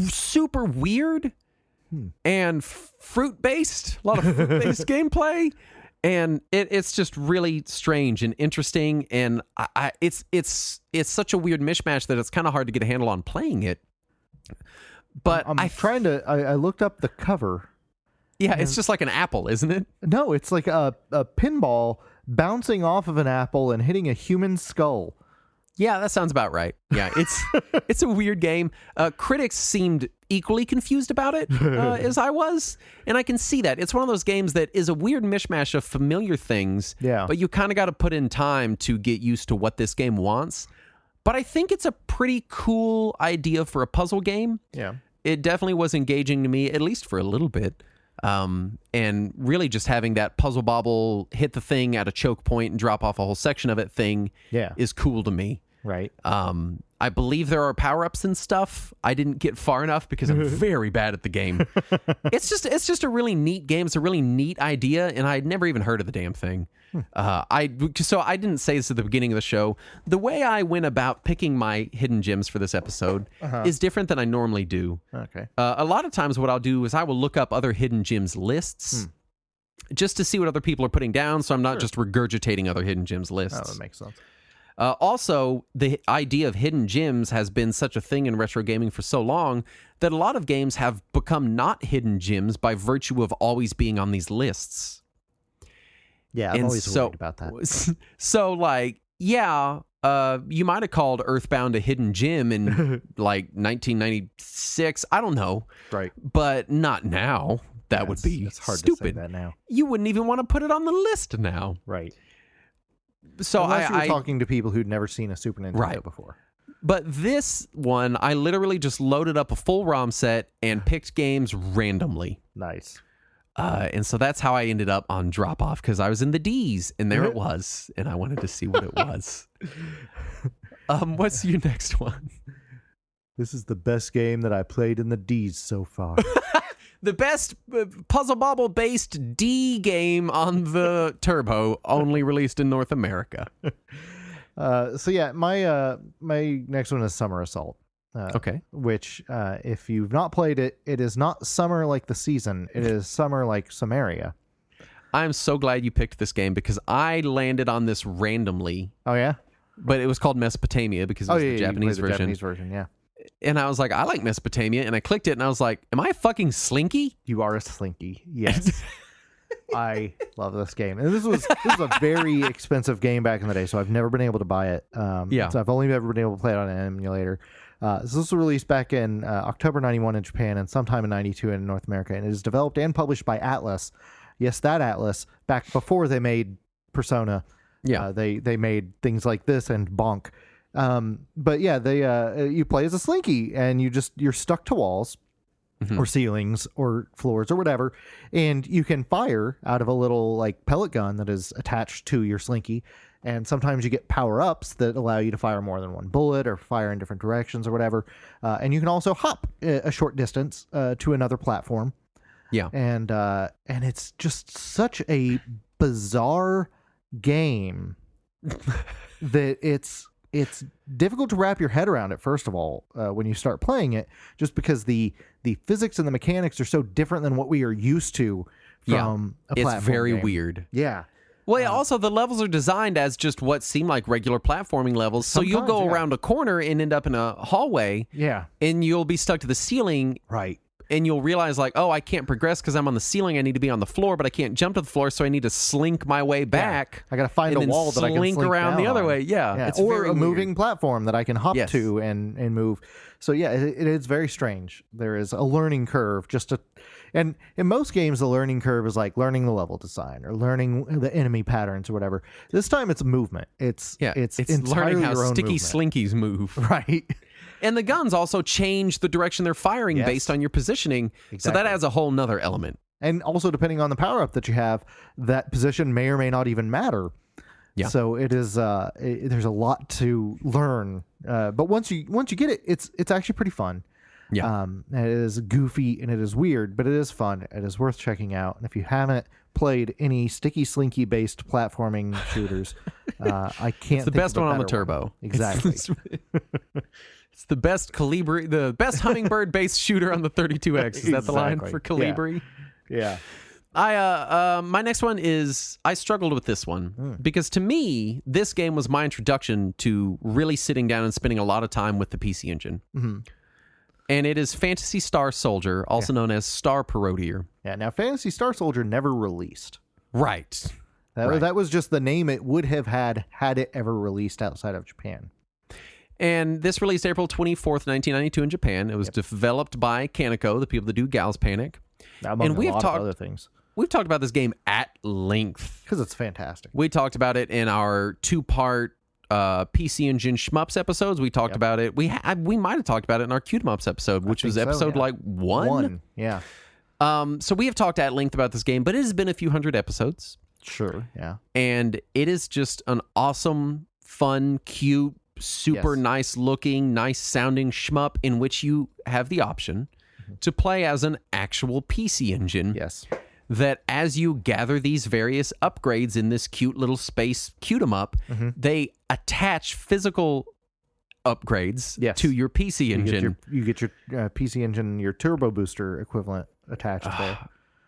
super weird and fruit-based, a lot of fruit-based gameplay. And it's just really strange and interesting, and it's such a weird mishmash that it's kind of hard to get a handle on playing it. But I looked up the cover. Yeah, it's just like an apple, isn't it? No, it's like a pinball bouncing off of an apple and hitting a human skull. Yeah, that sounds about right. Yeah, it's a weird game. Critics seemed equally confused about it as I was, and I can see that. It's one of those games that is a weird mishmash of familiar things, but you kind of got to put in time to get used to what this game wants. But I think it's a pretty cool idea for a puzzle game. Yeah. It definitely was engaging to me, at least for a little bit. And really just having that Puzzle Bobble hit the thing at a choke point and drop off a whole section of it thing is cool to me. Right. I believe there are power-ups and stuff. I didn't get far enough because I'm very bad at the game. It's just a really neat game. It's a really neat idea, and I'd never even heard of the damn thing. So I didn't say this at the beginning of the show. The way I went about picking my hidden gems for this episode is different than I normally do. Okay. A lot of times what I'll do is I will look up other hidden gems lists just to see what other people are putting down, so I'm not just regurgitating other hidden gems lists. Oh, that makes sense. Also, the idea of hidden gems has been such a thing in retro gaming for so long that a lot of games have become not hidden gems by virtue of always being on these lists. Yeah, I'm always worried about that. So, like, yeah, you might have called Earthbound a hidden gem in like 1996. I don't know. Right. But not now. That would be it's hard stupid. to say that now. You wouldn't even want to put it on the list now. Right. So unless you were talking to people who'd never seen a Super Nintendo before. But this one, I literally just loaded up a full ROM set and picked games randomly. Nice. And so that's how I ended up on Drop Off, because I was in the D's, and there it was, and I wanted to see what it was. What's your next one? This is the best game that I played in the D's so far. The best Puzzle Bobble based D game on the Turbo, only released in North America. So yeah, my next one is Summer Assault. Okay. Which, if you've not played it, it is not summer like the season. It is summer like Samaria. I'm so glad you picked this game, because I landed on this randomly. Oh, yeah? But it was called Mesopotamia because it was the Japanese version. Japanese version, yeah. And I was like, I like Mesopotamia. And I clicked it and I was like, am I a fucking Slinky? You are a Slinky. Yes. I love this game. And this was a very expensive game back in the day, so I've never been able to buy it. So I've only ever been able to play it on an emulator. So this was released back in October 91 in Japan and sometime in 92 in North America. And it is developed and published by Atlas. Yes, that Atlas, back before they made Persona. Yeah. They made things like this and Bonk. But yeah, they you play as a Slinky, and you're stuck to walls or ceilings or floors or whatever, and you can fire out of a little like pellet gun that is attached to your Slinky. And sometimes you get power-ups that allow you to fire more than one bullet or fire in different directions or whatever. And you can also hop a short distance to another platform. Yeah. And it's just such a bizarre game that it's difficult to wrap your head around it, first of all, when you start playing it, just because the physics and the mechanics are so different than what we are used to from a platform It's very game. weird. Yeah. Well, also, the levels are designed as just what seem like regular platforming levels. So you'll go around a corner and end up in a hallway. Yeah. And you'll be stuck to the ceiling. Right. And you'll realize, like, oh, I can't progress because I'm on the ceiling. I need to be on the floor, but I can't jump to the floor, so I need to slink my way back. I got to find a wall that I can slink around down the other on. way. Yeah. It's or a moving platform that I can hop to and move. So yeah, it is very strange. There is a learning curve and in most games, the learning curve is like learning the level design or learning the enemy patterns or whatever. This time it's movement. It's learning how sticky slinkies move. Right. And the guns also change the direction they're firing based on your positioning. Exactly. So that adds a whole nother element. And also, depending on the power-up that you have, that position may or may not even matter. Yeah. So it is. There's a lot to learn. But once you get it, it's actually pretty fun. Yeah. It is goofy and it is weird, but it is fun. It is worth checking out. And if you haven't played any sticky slinky based platforming shooters, I can't. It's the best one on the Turbo. Exactly. It's the best Calibri, the best Hummingbird-based shooter on the 32X. Is that the line for Calibri? Yeah. My next one is, I struggled with this one because to me, this game was my introduction to really sitting down and spending a lot of time with the PC Engine. Mm-hmm. And it is Phantasy Star Soldier, also known as Star Parodier. Yeah. Now, Phantasy Star Soldier never released. Right. That was just the name it would have had it ever released outside of Japan. And this released April 24th, 1992 in Japan. It was developed by Kaneko, the people that do Gals Panic. And we have talked other things. We've talked about this game at length. Because it's fantastic. We talked about it in our 2-part PC Engine Shmups episodes. We talked about it. We might have talked about it in our Cute Mups episode, which was episode like 1. Yeah. So we have talked at length about this game, but it has been a few hundred episodes. Sure, yeah. And it is just an awesome, fun, cute, super nice looking, nice sounding shmup in which you have the option to play as an actual PC Engine. Yes. That as you gather these various upgrades in this cute little space cute 'em up, they attach physical upgrades to your PC Engine. You get your PC Engine, your Turbo Booster equivalent attached there.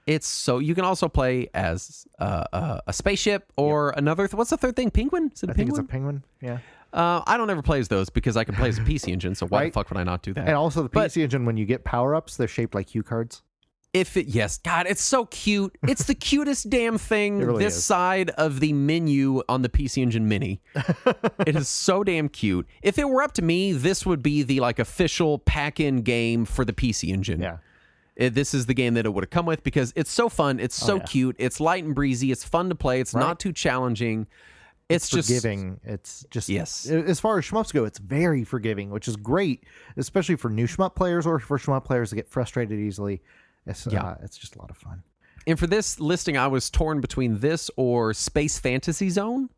It's so you can also play as a spaceship or another. What's the third thing? Penguin? Is it a penguin? I think it's a penguin. Yeah. I don't ever play as those because I can play as a PC Engine. So why the fuck would I not do that? And also the PC Engine, when you get power ups, they're shaped like cue cards. Yes, God, it's so cute. It's the cutest damn thing really this is. side of the menu on the PC Engine Mini. It is so damn cute. If it were up to me, this would be the like official pack-in game for the PC Engine. Yeah. This is the game that it would have come with because it's so fun. It's so cute. It's light and breezy. It's fun to play. It's not too challenging. It's just forgiving. It's just yes. As far as shmups go, it's very forgiving, which is great, especially for new shmup players or for shmup players that get frustrated easily. It's just a lot of fun. And for this listing, I was torn between this or Space Fantasy Zone,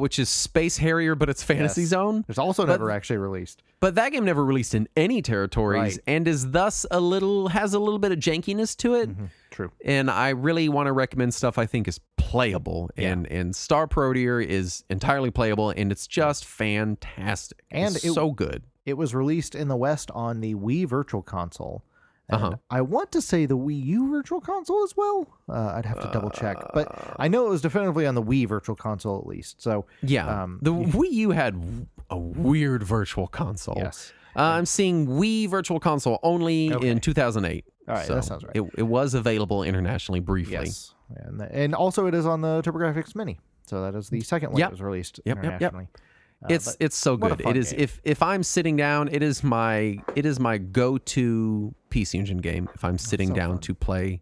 which is Space Harrier, but it's Fantasy Zone. There's also never actually released. But that game never released in any territories and is thus has a little bit of jankiness to it. True. And I really want to recommend stuff I think is playable. And Star Parodier is entirely playable, and it's just fantastic. And it's so good. It was released in the West on the Wii Virtual Console. And I want to say the Wii U Virtual Console as well. I'd have to double check, but I know it was definitively on the Wii Virtual Console at least. So the Wii U had a weird Virtual Console. Yes, I'm seeing Wii Virtual Console only in 2008. All right, that sounds right. It was available internationally briefly. Yes, and also it is on the TurboGrafx Mini. So that is the second one that was released internationally. It's so good. It is game. if I'm sitting down, it is my go-to PC Engine game if I'm sitting down to play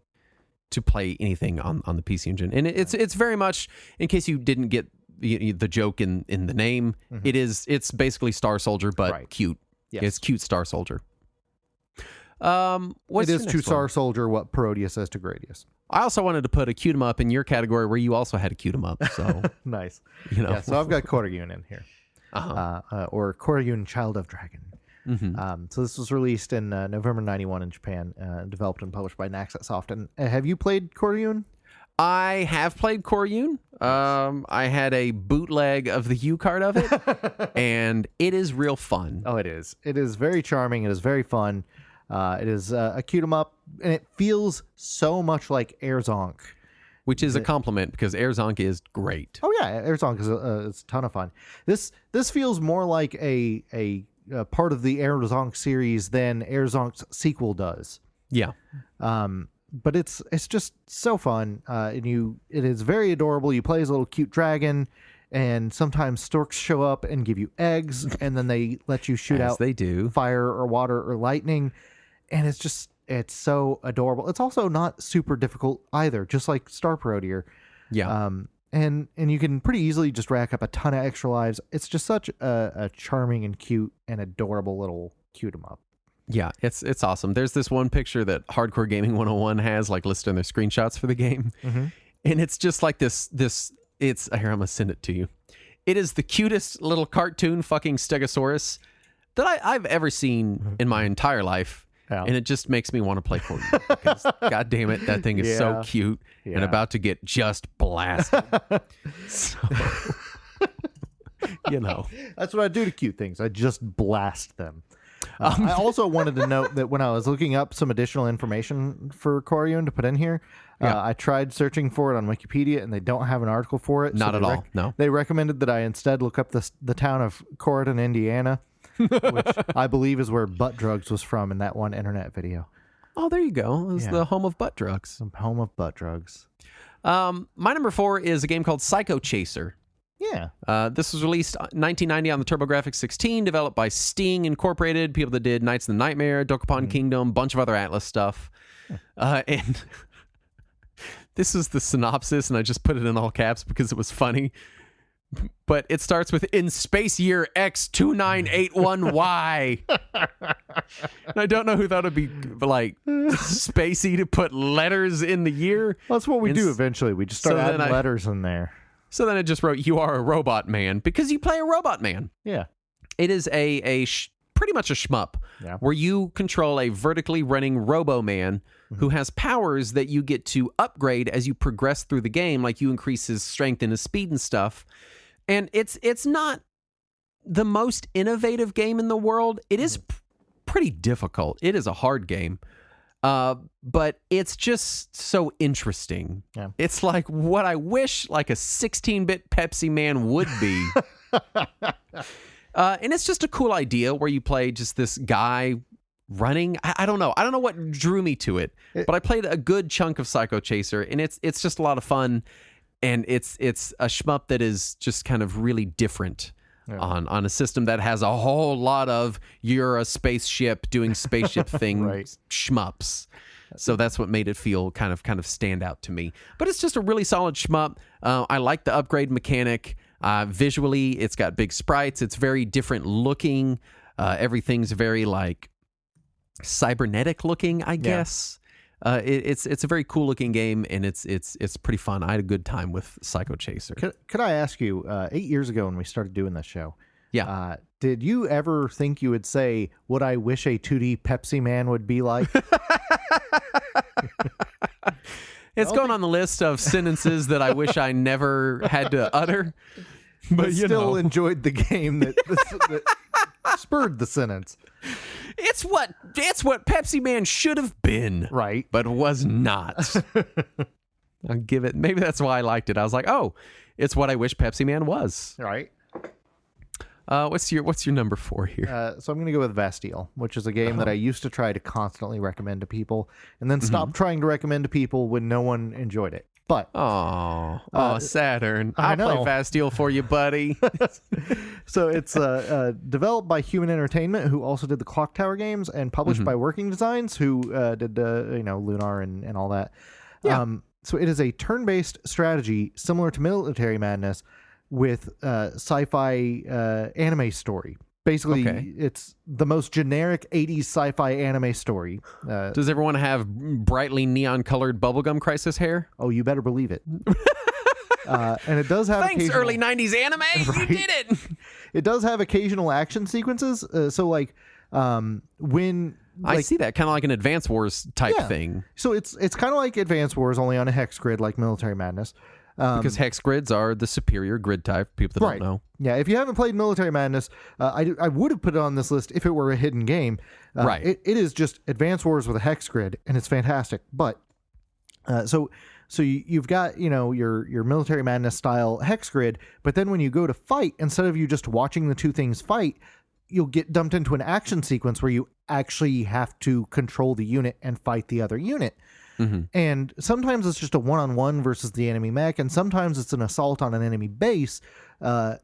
anything on the PC Engine. And it's very much, in case you didn't get the joke in the name, it's basically Star Soldier but cute. Yes. It's cute Star Soldier. It is to Star Soldier what Parodia says to Gradius. I also wanted to put a cute 'em up in your category where you also had a cute 'em up. So nice. So I've got Koryun in here. Or Koryun Child of Dragon. So this was released in November 91 in Japan, developed and published by Naxxat Soft. And have you played Koryun? I have played Koryun. I had a bootleg of the U card of it, and it is real fun. Oh, it is. It is very charming. It is very fun. It is a cute 'em up, and it feels so much like Air Zonk. Which is a compliment because Air Zonk is great. Oh yeah, Air Zonk is it's a ton of fun. This feels more like a part of the Air Zonk series than Air Zonk's sequel does. Yeah. But it's just so fun. And it is very adorable. You play as a little cute dragon, and sometimes storks show up and give you eggs, and then they let you shoot out they do fire or water or lightning, and it's so adorable. It's also not super difficult either, just like Star Parodier. Yeah. And you can pretty easily just rack up a ton of extra lives. It's just such a charming and cute and adorable little cute 'em up. Yeah, it's awesome. There's this one picture that Hardcore Gaming 101 has like listed in their screenshots for the game. And it's just like this it's here, I'm gonna send it to you. It is the cutest little cartoon fucking Stegosaurus that I've ever seen in my entire life. And it just makes me want to play Koryun because god damn it, that thing is so cute and about to get just blasted. So that's what I do to cute things. I just blast them. I also wanted to note that when I was looking up some additional information for Koryun to put in here, I tried searching for it on Wikipedia, and they don't have an article for it. Not at all. No. They recommended that I instead look up the town of Corydon, Indiana, which I believe is where Butt Drugs was from in that one internet video. Oh, there you go. It's the home of Butt Drugs. The home of Butt Drugs. My number 4 is a game called Psycho Chaser. Yeah. This was released 1990 on the TurboGrafx 16, developed by Sting Incorporated, people that did Knights of the Nightmare, Dokapon Kingdom, bunch of other Atlas stuff. And this is the synopsis, and I just put it in all caps because it was funny. But it starts with, in space year X2981Y. And I don't know who thought it'd be like spacey to put letters in the year. Well, that's what we do eventually. We just start adding letters in there. So then it just wrote, you are a robot man, because you play a robot man. Yeah. It is pretty much a shmup where you control a vertically running robo-man who has powers that you get to upgrade as you progress through the game, like you increase his strength and his speed and stuff. And it's not the most innovative game in the world. It is pretty difficult. It is a hard game. But it's just so interesting. Yeah. It's like what I wish like a 16-bit Pepsi Man would be. And it's just a cool idea where you play just this guy running. I don't know. I don't know what drew me to it, but I played a good chunk of Psycho Chaser, and it's just a lot of fun, and it's a shmup that is just kind of really different on a system that has a whole lot of you're a spaceship doing spaceship thing shmups. So that's what made it feel kind of stand out to me. But it's just a really solid shmup. I like the upgrade mechanic. Visually, it's got big sprites. It's very different looking. Everything's very like cybernetic looking, I guess. It's a very cool looking game, and it's pretty fun. I had a good time with Psycho Chaser. Could I ask you, 8 years ago when we started doing this show, did you ever think you would say, "What I wish a 2D Pepsi Man would be like"? It's going on the list of sentences that I wish I never had to utter. But you still enjoyed the game that spurred the sentence. It's what Pepsi Man should have been, right? But was not. I'll give it. Maybe that's why I liked it. I was like, oh, it's what I wish Pepsi Man was, right? What's your number 4 here? So I'm going to go with Vastille, which is a game that I used to try to constantly recommend to people, and then stop trying to recommend to people when no one enjoyed it. But Saturn, I'll play Vastille for you, buddy. So it's developed by Human Entertainment, who also did the Clock Tower games, and published by Working Designs, who did Lunar and all that. Yeah. So it is a turn-based strategy similar to Military Madness with sci-fi anime story. Basically, it's the most generic 80s sci-fi anime story. Does everyone have brightly neon-colored bubblegum crisis hair? Oh, you better believe it. And it does have Thanks, early 90s anime! Right? You did it! It does have occasional action sequences. When... I see that, kind of like an Advance Wars type thing. So it's kind of like Advance Wars, only on a hex grid like Military Madness. Because hex grids are the superior grid type, people that don't know. Yeah, if you haven't played Military Madness, I would have put it on this list if it were a hidden game. It is just Advance Wars with a hex grid, and it's fantastic. But so you've got your Military Madness style hex grid, but then when you go to fight, instead of you just watching the two things fight, you'll get dumped into an action sequence where you actually have to control the unit and fight the other unit. Mm-hmm. And sometimes it's just a one-on-one versus the enemy mech, and sometimes it's an assault on an enemy base,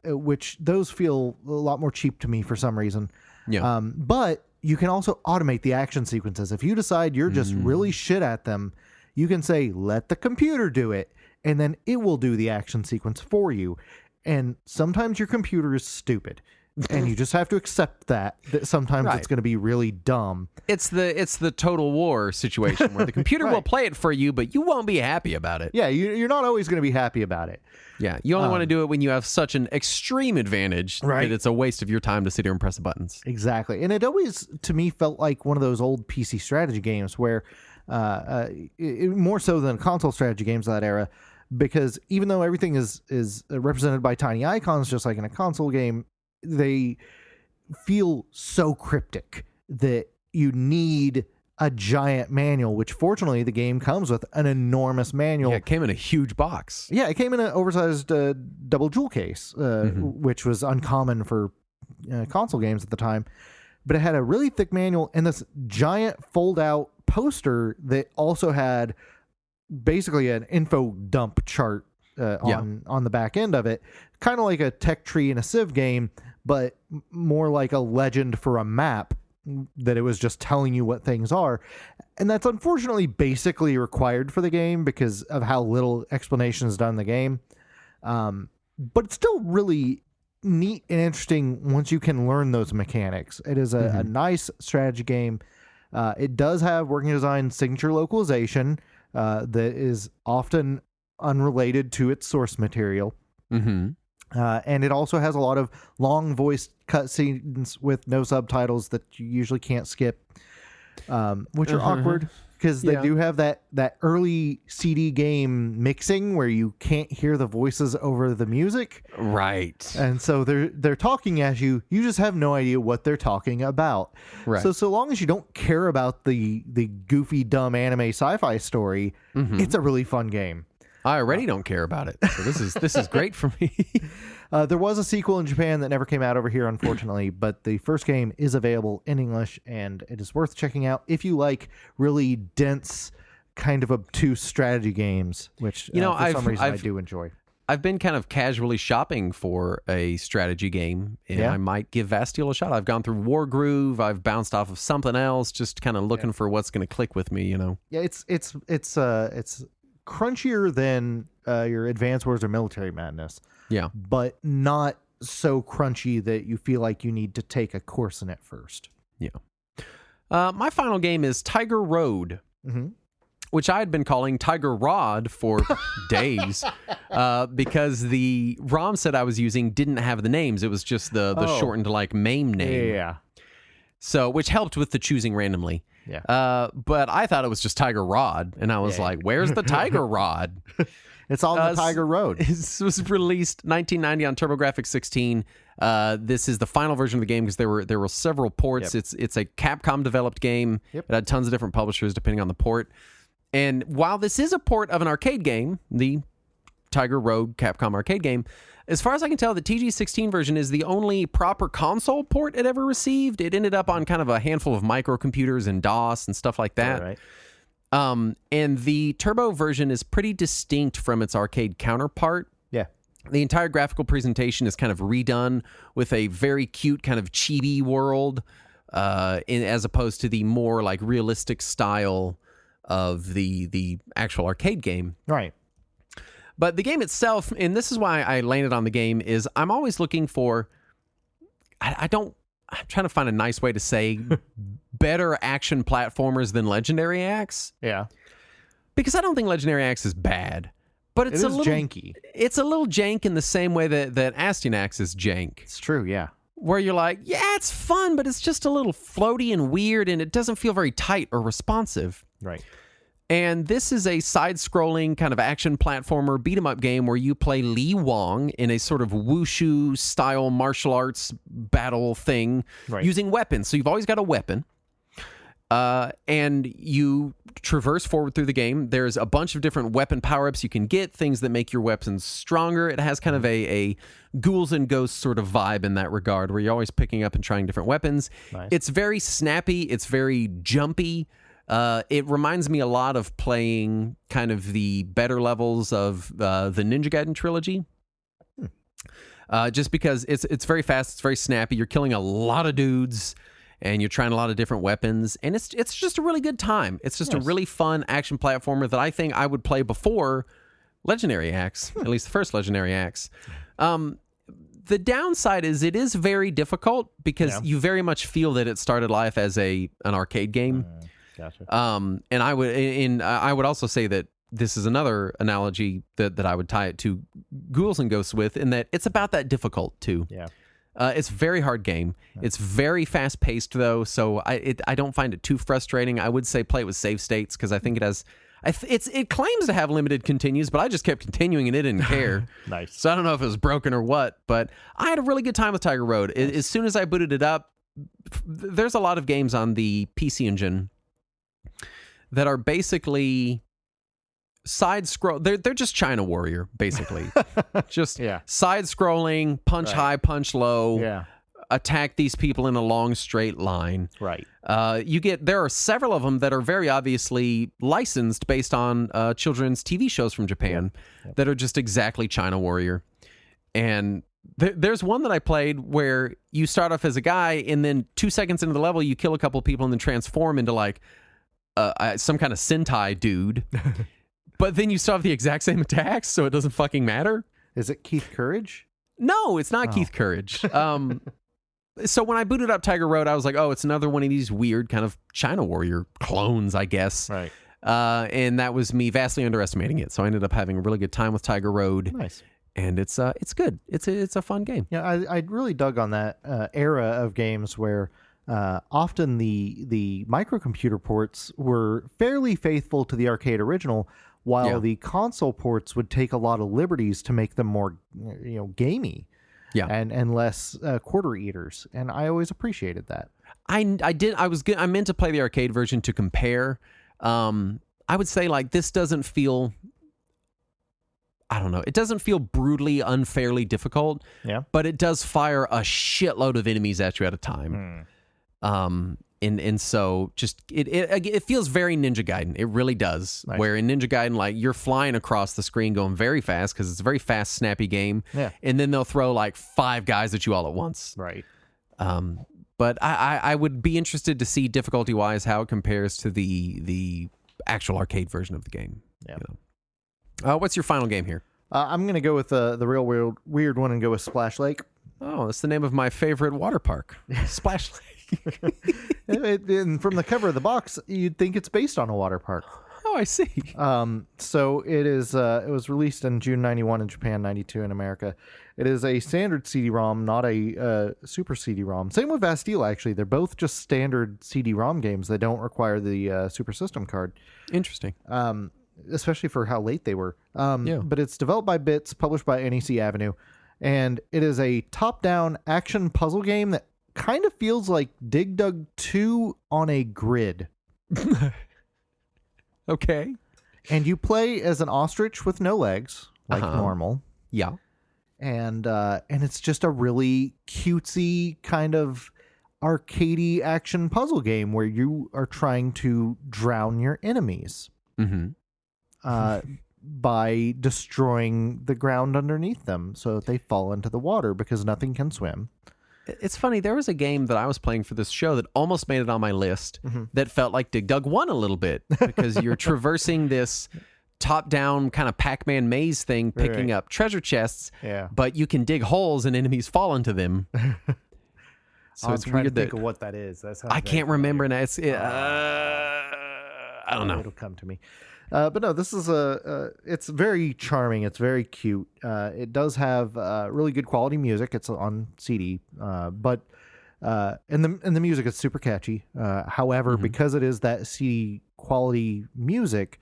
which those feel a lot more cheap to me for some reason. Yeah. But you can also automate the action sequences. If you decide you're just really shit at them, you can say, let the computer do it, and then it will do the action sequence for you. And sometimes your computer is stupid. And you just have to accept that sometimes it's going to be really dumb. It's the Total War situation where the computer will play it for you, but you won't be happy about it. Yeah, you're not always going to be happy about it. Yeah, you only want to do it when you have such an extreme advantage that it's a waste of your time to sit here and press the buttons. Exactly. And it always, to me, felt like one of those old PC strategy games where, more so than console strategy games of that era, because even though everything is represented by tiny icons, just like in a console game, they feel so cryptic that you need a giant manual, which fortunately the game comes with an enormous manual. Yeah, it came in a huge box. Yeah, it came in an oversized double jewel case, which was uncommon for console games at the time. But it had a really thick manual and this giant fold-out poster that also had basically an info dump chart on the back end of it, kind of like a tech tree in a Civ game, but more like a legend for a map, that it was just telling you what things are. And that's unfortunately basically required for the game because of how little explanation is done in the game. But it's still really neat and interesting once you can learn those mechanics. It is a nice strategy game. It does have Working Design signature localization that is often unrelated to its source material. And it also has a lot of long voice cutscenes with no subtitles that you usually can't skip, which are awkward because they do have that early CD game mixing where you can't hear the voices over the music. Right. And so they're talking at you. You just have no idea what they're talking about. Right. So long as you don't care about the goofy, dumb anime sci-fi story, it's a really fun game. I already don't care about it, so this is great for me. There was a sequel in Japan that never came out over here, unfortunately, but the first game is available in English, and it is worth checking out if you like really dense, kind of obtuse strategy games, which for some reason I do enjoy. I've been kind of casually shopping for a strategy game, and I might give Vastiel a shot. I've gone through Wargroove. I've bounced off of something else, just kind of looking for what's going to click with me. Yeah, it's crunchier than your Advance Wars or Military Madness. Yeah, but not so crunchy that you feel like you need to take a course in it first. Yeah. My final game is Tiger Road. Mm-hmm. Which I had been calling Tiger Rod for days because the ROM set I was using didn't have the names. It was just the shortened MAME name. Yeah. So, which helped with the choosing randomly. Yeah. But I thought it was just Tiger Rod. And I was like, where's the Tiger Rod? It's on the Tiger Road. This was released 1990 on TurboGrafx 16. This is the final version of the game because there were several ports. Yep. It's a Capcom developed game. Yep. It had tons of different publishers depending on the port. And while this is a port of an arcade game, the Tiger Road Capcom arcade game, as far as I can tell, the TG16 version is the only proper console port it ever received. It ended up on kind of a handful of microcomputers and DOS and stuff like that. All right. And the Turbo version is pretty distinct from its arcade counterpart. Yeah. The entire graphical presentation is kind of redone with a very cute kind of chibi world, as opposed to the more like realistic style of the actual arcade game. Right. But the game itself, and this is why I landed on the game, is I'm always looking for, I'm trying to find a nice way to say better action platformers than Legendary Axe. Yeah. Because I don't think Legendary Axe is bad. But it's a little janky. It's a little jank in the same way that Astyanax is jank. It's true, yeah. Where you're like, yeah, it's fun, but it's just a little floaty and weird, and it doesn't feel very tight or responsive. Right. And this is a side-scrolling kind of action platformer beat-em-up game where you play Li Wang in a sort of wushu-style martial arts battle thing using weapons. So you've always got a weapon. And you traverse forward through the game. There's a bunch of different weapon power-ups you can get, things that make your weapons stronger. It has kind of a Ghouls and Ghosts sort of vibe in that regard, where you're always picking up and trying different weapons. Nice. It's very snappy. It's very jumpy. It reminds me a lot of playing kind of the better levels of the Ninja Gaiden trilogy. Just because it's very fast, it's very snappy. You're killing a lot of dudes, and you're trying a lot of different weapons, and it's just a really good time. It's just a really fun action platformer that I think I would play before Legendary Axe, at least the first Legendary Axe. The downside is it is very difficult because you very much feel that it started life as an arcade game. Gotcha. And I would also say that this is another analogy that I would tie it to Ghouls and Ghosts with, in that it's about that difficult too. Yeah. It's a very hard game. It's very fast paced though, so I don't find it too frustrating. I would say play it with save states because I think it has. It claims to have limited continues, but I just kept continuing and it didn't care. Nice. So I don't know if it was broken or what, but I had a really good time with Tiger Road. Nice. As soon as I booted it up, there's a lot of games on the PC Engine that are basically side scroll. They're just China Warrior, basically. Just side scrolling, punch high, punch low, attack these people in a long straight line. Right. There are several of them that are very obviously licensed based on children's TV shows from Japan that are just exactly China Warrior. And there's one that I played where you start off as a guy, and then 2 seconds into the level, you kill a couple people and then transform into like some kind of Sentai dude. But then you still have the exact same attacks, so it doesn't fucking matter. Is it Keith Courage? No, it's not Keith Courage. So when I booted up Tiger Road, I was like, oh, it's another one of these weird kind of China Warrior clones, I guess. Right. And that was me vastly underestimating it. So I ended up having a really good time with Tiger Road. Nice. And it's good. It's a fun game. Yeah, I really dug on that era of games where often the microcomputer ports were fairly faithful to the arcade original, while the console ports would take a lot of liberties to make them more, gamey, and less quarter eaters. And I always appreciated that. I meant to play the arcade version to compare. I would say like this doesn't feel. I don't know. It doesn't feel brutally, unfairly difficult. Yeah. But it does fire a shitload of enemies at you at a time. And so just it feels very Ninja Gaiden. It really does. Nice. Where in Ninja Gaiden, like you're flying across the screen going very fast because it's a very fast, snappy game. Yeah. And then they'll throw like 5 guys at you all at once. Right. But I would be interested to see difficulty wise how it compares to the actual arcade version of the game. Yeah. You know? What's your final game here? I'm gonna go with the real weird one and go with Splash Lake. Oh, that's the name of my favorite water park, Splash Lake. And from the cover of the box, you'd think it's based on a water park. Oh, I see. So it is. It was released in June '91 in Japan, '92 in America. It is a standard CD-ROM, not a super CD-ROM. Same with Bastille, actually. They're both just standard CD-ROM games. They don't require the Super System card. Interesting. Especially for how late they were. Yeah. But it's developed by Bits, published by NEC Avenue, and it is a top-down action puzzle game that kind of feels like Dig Dug 2 on a grid. Okay. And you play as an ostrich with no legs, like normal. Yeah. And it's just a really cutesy kind of arcadey action puzzle game where you are trying to drown your enemies by destroying the ground underneath them so that they fall into the water because nothing can swim. It's funny, there was a game that I was playing for this show that almost made it on my list that felt like Dig Dug 1 a little bit because you're traversing this top-down kind of Pac-Man maze thing, picking up treasure chests, but you can dig holes and enemies fall into them. So it's weird to think of what that is. I can't remember now. It's I don't know. It'll come to me. But no, this is it's very charming. It's very cute. It does have really good quality music. It's on CD, but and the music is super catchy. However, because it is that CD quality music,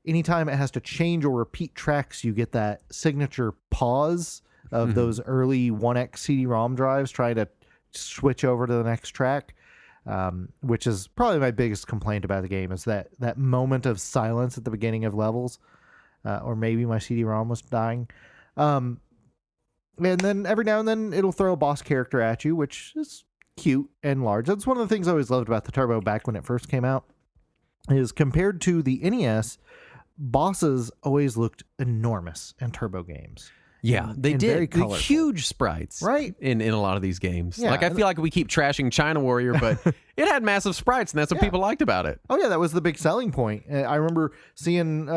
anytime it has to change or repeat tracks, you get that signature pause of those early 1X CD-ROM drives trying to switch over to the next track. Which is probably my biggest complaint about the game is that moment of silence at the beginning of levels, or maybe my CD-ROM was dying. And then every now and then it'll throw a boss character at you, which is cute and large. That's one of the things I always loved about the Turbo back when it first came out, is compared to the NES, bosses always looked enormous in Turbo games. Yeah, they did. Huge sprites, right? In a lot of these games. Yeah, like I feel like we keep trashing China Warrior, but it had massive sprites, and that's what people liked about it. Oh yeah, that was the big selling point. I remember seeing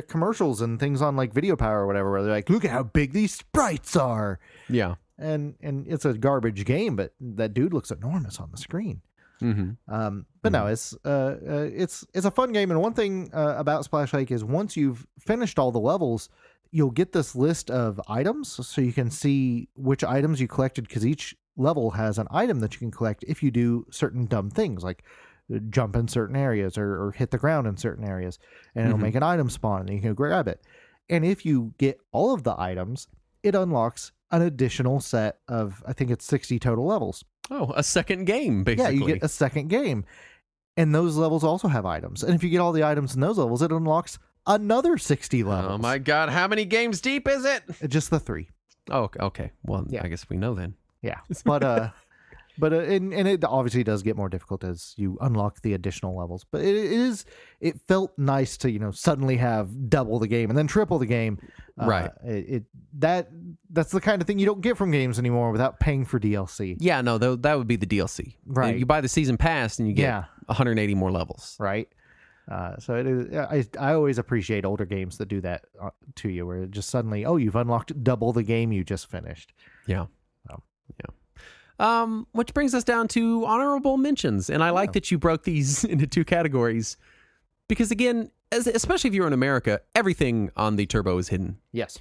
commercials and things on like Video Power or whatever, where they're like, "Look at how big these sprites are." Yeah, and it's a garbage game, but that dude looks enormous on the screen. But no, it's a fun game, and one thing about Splash Lake is once you've finished all the levels, you'll get this list of items so you can see which items you collected, because each level has an item that you can collect if you do certain dumb things like jump in certain areas or hit the ground in certain areas, and it'll make an item spawn and you can grab it. And if you get all of the items, it unlocks an additional set of, I think it's 60 total levels. Oh, a second game, basically. Yeah, you get a second game. And those levels also have items. And if you get all the items in those levels, it unlocks another 60 levels. Oh my God, how many games deep is it? Just the 3. Oh, okay. Well, I guess we know then. Yeah. But and it obviously does get more difficult as you unlock the additional levels. But it felt nice to, suddenly have double the game and then triple the game. Right. That's the kind of thing you don't get from games anymore without paying for DLC. Yeah, no, that would be the DLC. Right. You buy the season pass and you get 180 more levels. Right. So it is. I always appreciate older games that do that to you, where it just suddenly, you've unlocked double the game you just finished. Yeah. Which brings us down to honorable mentions, and I like that you broke these into 2 categories, because again, especially if you're in America, everything on the Turbo is hidden. Yes.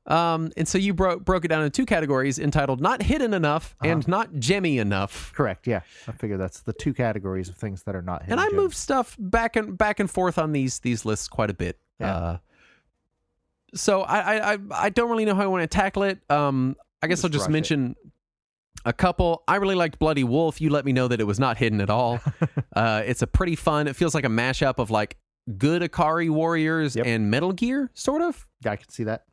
And so you broke it down into 2 categories entitled "Not Hidden Enough" and "Not Gemmy Enough." Correct. Yeah, I figure that's the 2 categories of things that are not hidden. And I moved stuff back and forth on these lists quite a bit. Yeah. So I don't really know how I want to tackle it. I guess I'll just mention a couple. I really liked Bloody Wolf. You let me know that it was not hidden at all. It's a pretty fun. It feels like a mashup of like good Ikari Warriors and Metal Gear, sort of. I can see that.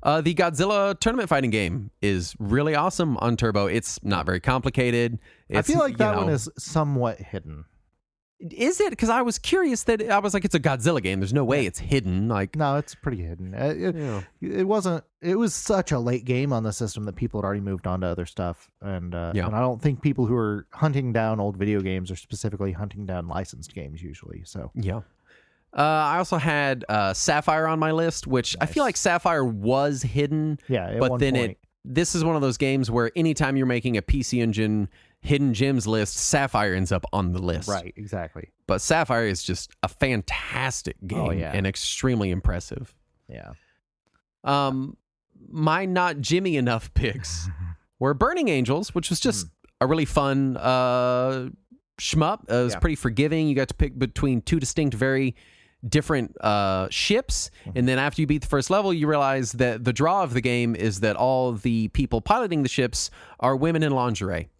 The Godzilla tournament fighting game is really awesome on Turbo. It's not very complicated. I feel like that one is somewhat hidden. Is it? Because I was curious that I was like, it's a Godzilla game. There's no way it's hidden. Like, no, it's pretty hidden. It wasn't. It was such a late game on the system that people had already moved on to other stuff, and I don't think people who are hunting down old video games are specifically hunting down licensed games usually. So yeah. I also had Sapphire on my list, which nice. I feel like Sapphire was hidden. Yeah, but then this is one of those games where anytime you're making a PC Engine hidden gems list, Sapphire ends up on the list. Right, exactly. But Sapphire is just a fantastic game and extremely impressive. Yeah. My not Jimmy enough picks were Burning Angels, which was just a really fun shmup. It was pretty forgiving. You got to pick between two distinct, very different ships, and then after you beat the first level, you realize that the draw of the game is that all the people piloting the ships are women in lingerie.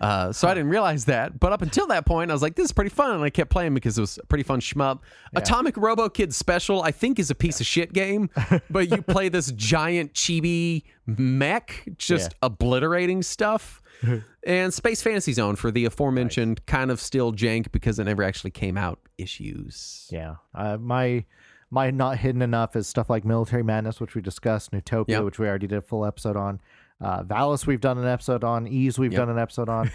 So I didn't realize that, but up until that point, I was like, this is pretty fun, and I kept playing because it was a pretty fun shmup. Yeah. Atomic Robo Kid Special, I think, is a piece of shit game, but you play this giant chibi mech just obliterating stuff. And Space Fantasy Zone for the aforementioned kind of still jank because it never actually came out issues. Yeah. My not hidden enough is stuff like Military Madness, which we discussed, Newtopia, which we already did a full episode on. Valis we've done an episode on. Ease we've done an episode on.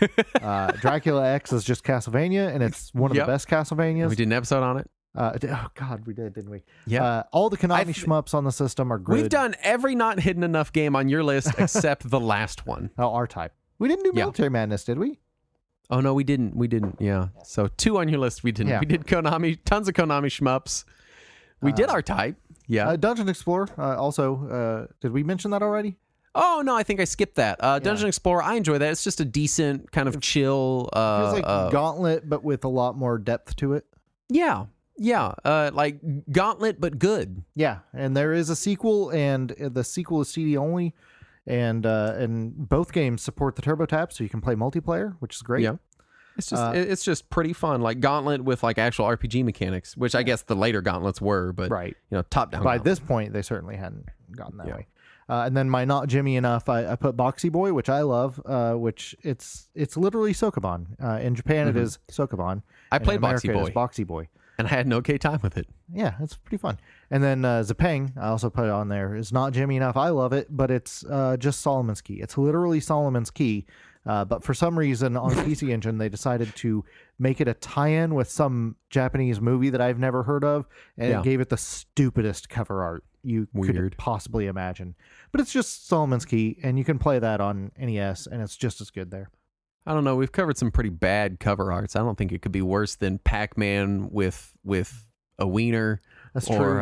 Dracula X is just Castlevania, and it's one of the best Castlevanias. We did an episode on it. Oh God, we did, didn't we? Yeah. All the Konami shmups on the system are good. We've done every not hidden enough game on your list except the last one. Oh, R-Type. We didn't do Military Madness, did we? Oh no, we didn't. We didn't. Yeah. So 2 on your list we didn't. Yeah. We did Konami, tons of Konami shmups. We did R-Type. Yeah. Dungeon Explorer. Also, did we mention that already? Oh no, I think I skipped that. Dungeon Explorer, I enjoy that. It's just a decent kind of chill. Feels like Gauntlet, but with a lot more depth to it. Yeah, like Gauntlet, but good. Yeah, and there is a sequel, and the sequel is CD only, and both games support the Turbo Tap, so you can play multiplayer, which is great. Yeah, it's just pretty fun, like Gauntlet with like actual RPG mechanics, which I guess the later Gauntlets were, but top down. By this point, they certainly hadn't gotten that way. And then my not Jimmy enough, I put Boxy Boy, which I love, which it's literally Sokoban. In Japan, it is Sokoban. I played Boxy Boy. Boxy Boy. And I had an okay time with it. Yeah, it's pretty fun. And then Zapang, I also put it on there. It's not Jimmy enough. I love it, but it's just Solomon's Key. It's literally Solomon's Key. But for some reason on PC Engine, they decided to make it a tie-in with some Japanese movie that I've never heard of, and it gave it the stupidest cover art you could possibly imagine. But it's just Solomon's Key, and you can play that on NES, and it's just as good there. I don't know. We've covered some pretty bad cover arts. I don't think it could be worse than Pac-Man with a wiener. That's true.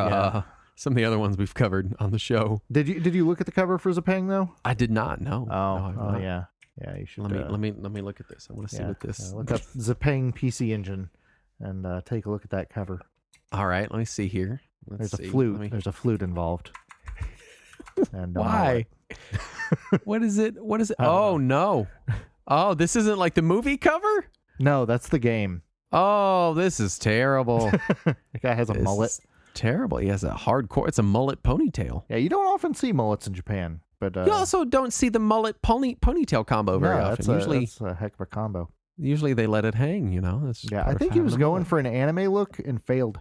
Some of the other ones we've covered on the show. Did you look at the cover for Zapang though? I did not. No. Oh, yeah. Yeah, you should. Let me look at this. I want to see what this. Look up Zapang PC Engine and take a look at that cover. All right, let me see here. There's a flute. There's a flute involved. And why? What is it? Oh no! Oh, this isn't like the movie cover. No, that's the game. Oh, this is terrible. The guy has a mullet. Terrible. He has a hardcore. It's a mullet ponytail. Yeah, you don't often see mullets in Japan. But you also don't see the mullet ponytail combo very often. That's a heck of a combo. Usually they let it hang, you know. I think he was going for an anime look and failed.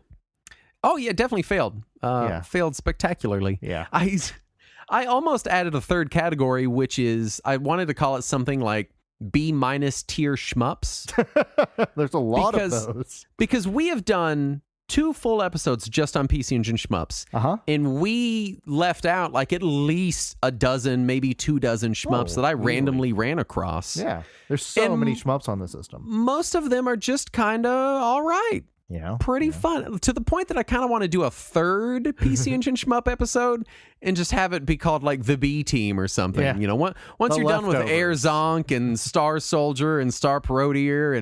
Oh yeah, definitely failed. Failed spectacularly. Yeah. I almost added a third category, which is I wanted to call it something like B- tier shmups. There's a lot of those. Because we have done 2 full episodes just on PC Engine shmups. And we left out like at least a dozen, maybe 2 dozen shmups that I randomly ran across. Yeah. There's so many shmups on the system. Most of them are just kind of all right. Yeah. Pretty fun. To the point that I kind of want to do a third PC Engine shmup episode and just have it be called like the B Team or something. Yeah. You know, once you're done with Air Zonk and Star Soldier and Star Parodier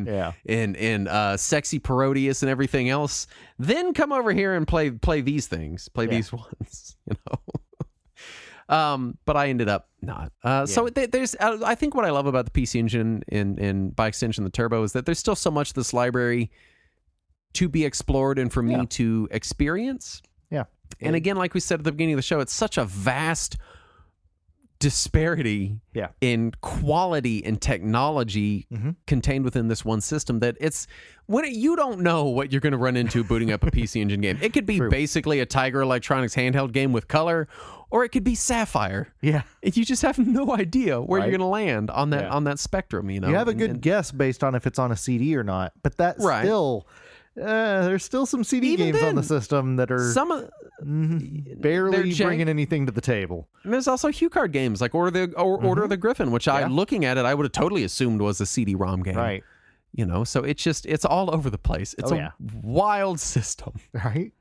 and Sexy Parodius and everything else, then come over here and play these things. Play these ones, you know. But I ended up not. So there's, I think what I love about the PC Engine and by extension the Turbo is that there's still so much of this library to be explored and for me to experience. Yeah. And again, like we said at the beginning of the show, it's such a vast disparity in quality and technology contained within this one system that it's you don't know what you're going to run into booting up a PC Engine game. It could be basically a Tiger Electronics handheld game with color, or it could be Sapphire. Yeah, you just have no idea where you're going to land on that spectrum. You have a good guess based on if it's on a CD or not, but that's still. There's still some CD games on the system that are barely bringing anything to the table. And there's also HuCard games like Order of the Griffin, which looking at it, I would have totally assumed was a CD-ROM game. Right. So it's all over the place. It's a wild system. Right.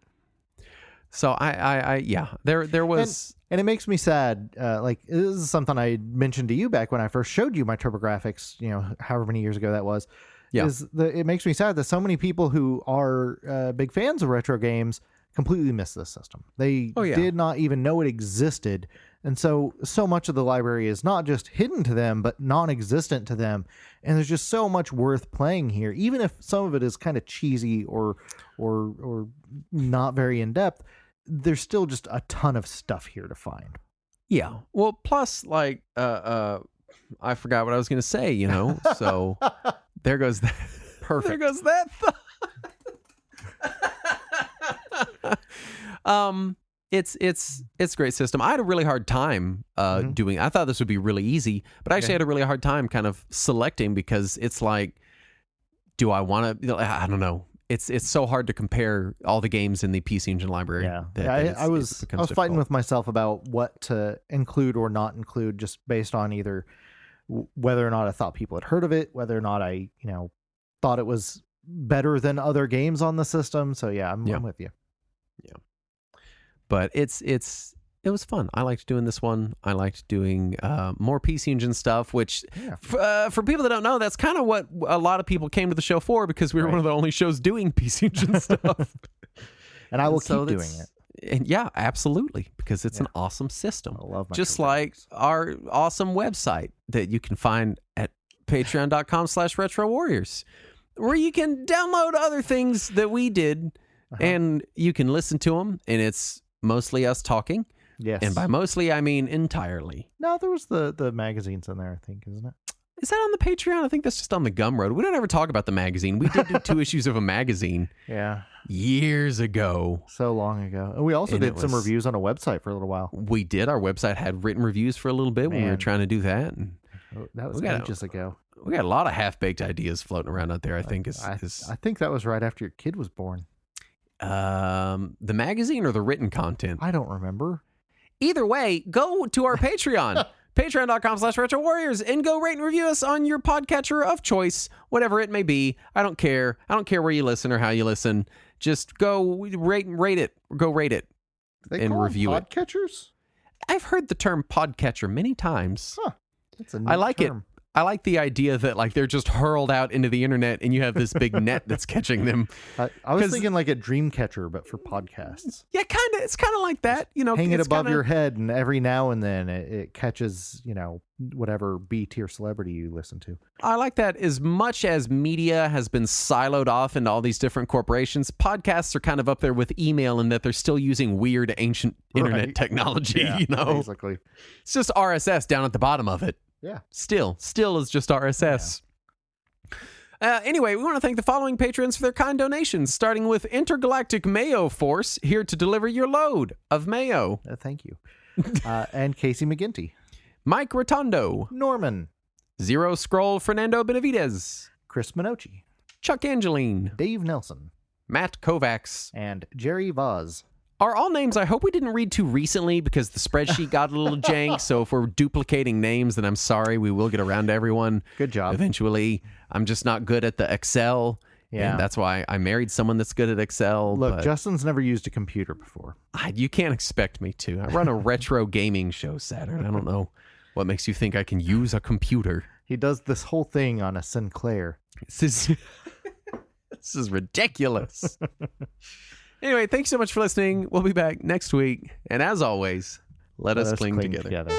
So there was... And it makes me sad. This is something I mentioned to you back when I first showed you my TurboGrafx, however many years ago that was. Yeah. It makes me sad that so many people who are big fans of retro games completely miss this system. They did not even know it existed. And so much of the library is not just hidden to them, but non-existent to them. And there's just so much worth playing here. Even if some of it is kind of cheesy or not very in-depth, there's still just a ton of stuff here to find. Yeah. Well, plus, I forgot what I was going to say, so... There goes that. Perfect. There goes that thought. It's a great system. I had a really hard time doing. I thought this would be really easy, but I actually had a really hard time kind of selecting because it's like, do I want to? I don't know. It's so hard to compare all the games in the PC Engine library. Yeah, I was fighting with myself about what to include or not include, just based on either whether or not I thought people had heard of it, whether or not I, thought it was better than other games on the system. So I'm with you. Yeah. But it was fun. I liked doing this one. I liked doing more PC Engine stuff, which for people that don't know, that's kind of what a lot of people came to the show for, because we were one of the only shows doing PC Engine stuff. And I will keep doing it. And yeah, absolutely, because it's an awesome system. I love my just like our awesome website that you can find at patreon.com/Retro Warriors, where you can download other things that we did and you can listen to them, and it's mostly us talking. Yes. And by mostly, I mean entirely. No, there was the magazines in there, I think, isn't it? Is that on the Patreon? I think that's just on the Gumroad. We don't ever talk about the magazine. We did do 2 issues of a magazine. Yeah. Years ago. So long ago. And we also did some reviews on a website for a little while. We did. Our website had written reviews for a little bit when we were trying to do that. And that was ages ago. We got a lot of half-baked ideas floating around out there, I think. I think that was right after your kid was born. The magazine or the written content? I don't remember. Either way, go to our Patreon. Patreon.com/Retro Warriors, and go rate and review us on your podcatcher of choice, whatever it may be. I don't care. I don't care where you listen or how you listen. Just go rate it. Go rate it and review it. Podcatchers? I've heard the term podcatcher many times. Huh. That's a new I like term. it. I like the idea that they're just hurled out into the internet and you have this big net that's catching them. I was thinking like a dream catcher, but for podcasts. Yeah, kind of. It's kind of like that. Hang it above your head, and every now and then it catches, whatever B-tier celebrity you listen to. I like that. As much as media has been siloed off into all these different corporations, podcasts are kind of up there with email in that they're still using weird ancient internet technology. Basically. It's just RSS down at the bottom of it. Yeah. Still is just RSS. Yeah. Anyway, we want to thank the following patrons for their kind donations, starting with Intergalactic Mayo Force, here to deliver your load of mayo. Thank you. And Casey McGinty. Mike Rotondo. Norman. Zero Scroll Fernando Benavides. Chris Minocci. Chuck Angeline. Dave Nelson. Matt Kovacs. And Jerry Voz. Are all names I hope we didn't read too recently because the spreadsheet got a little jank. So if we're duplicating names, then I'm sorry. We will get around to everyone. Good job. Eventually. I'm just not good at the Excel. Yeah. And that's why I married someone that's good at Excel. Look, Justin's never used a computer before. You can't expect me to. I run a retro gaming show, Saturn. I don't know what makes you think I can use a computer. He does this whole thing on a Sinclair. This is ridiculous. Anyway, thanks so much for listening. We'll be back next week. And as always, let us cling together.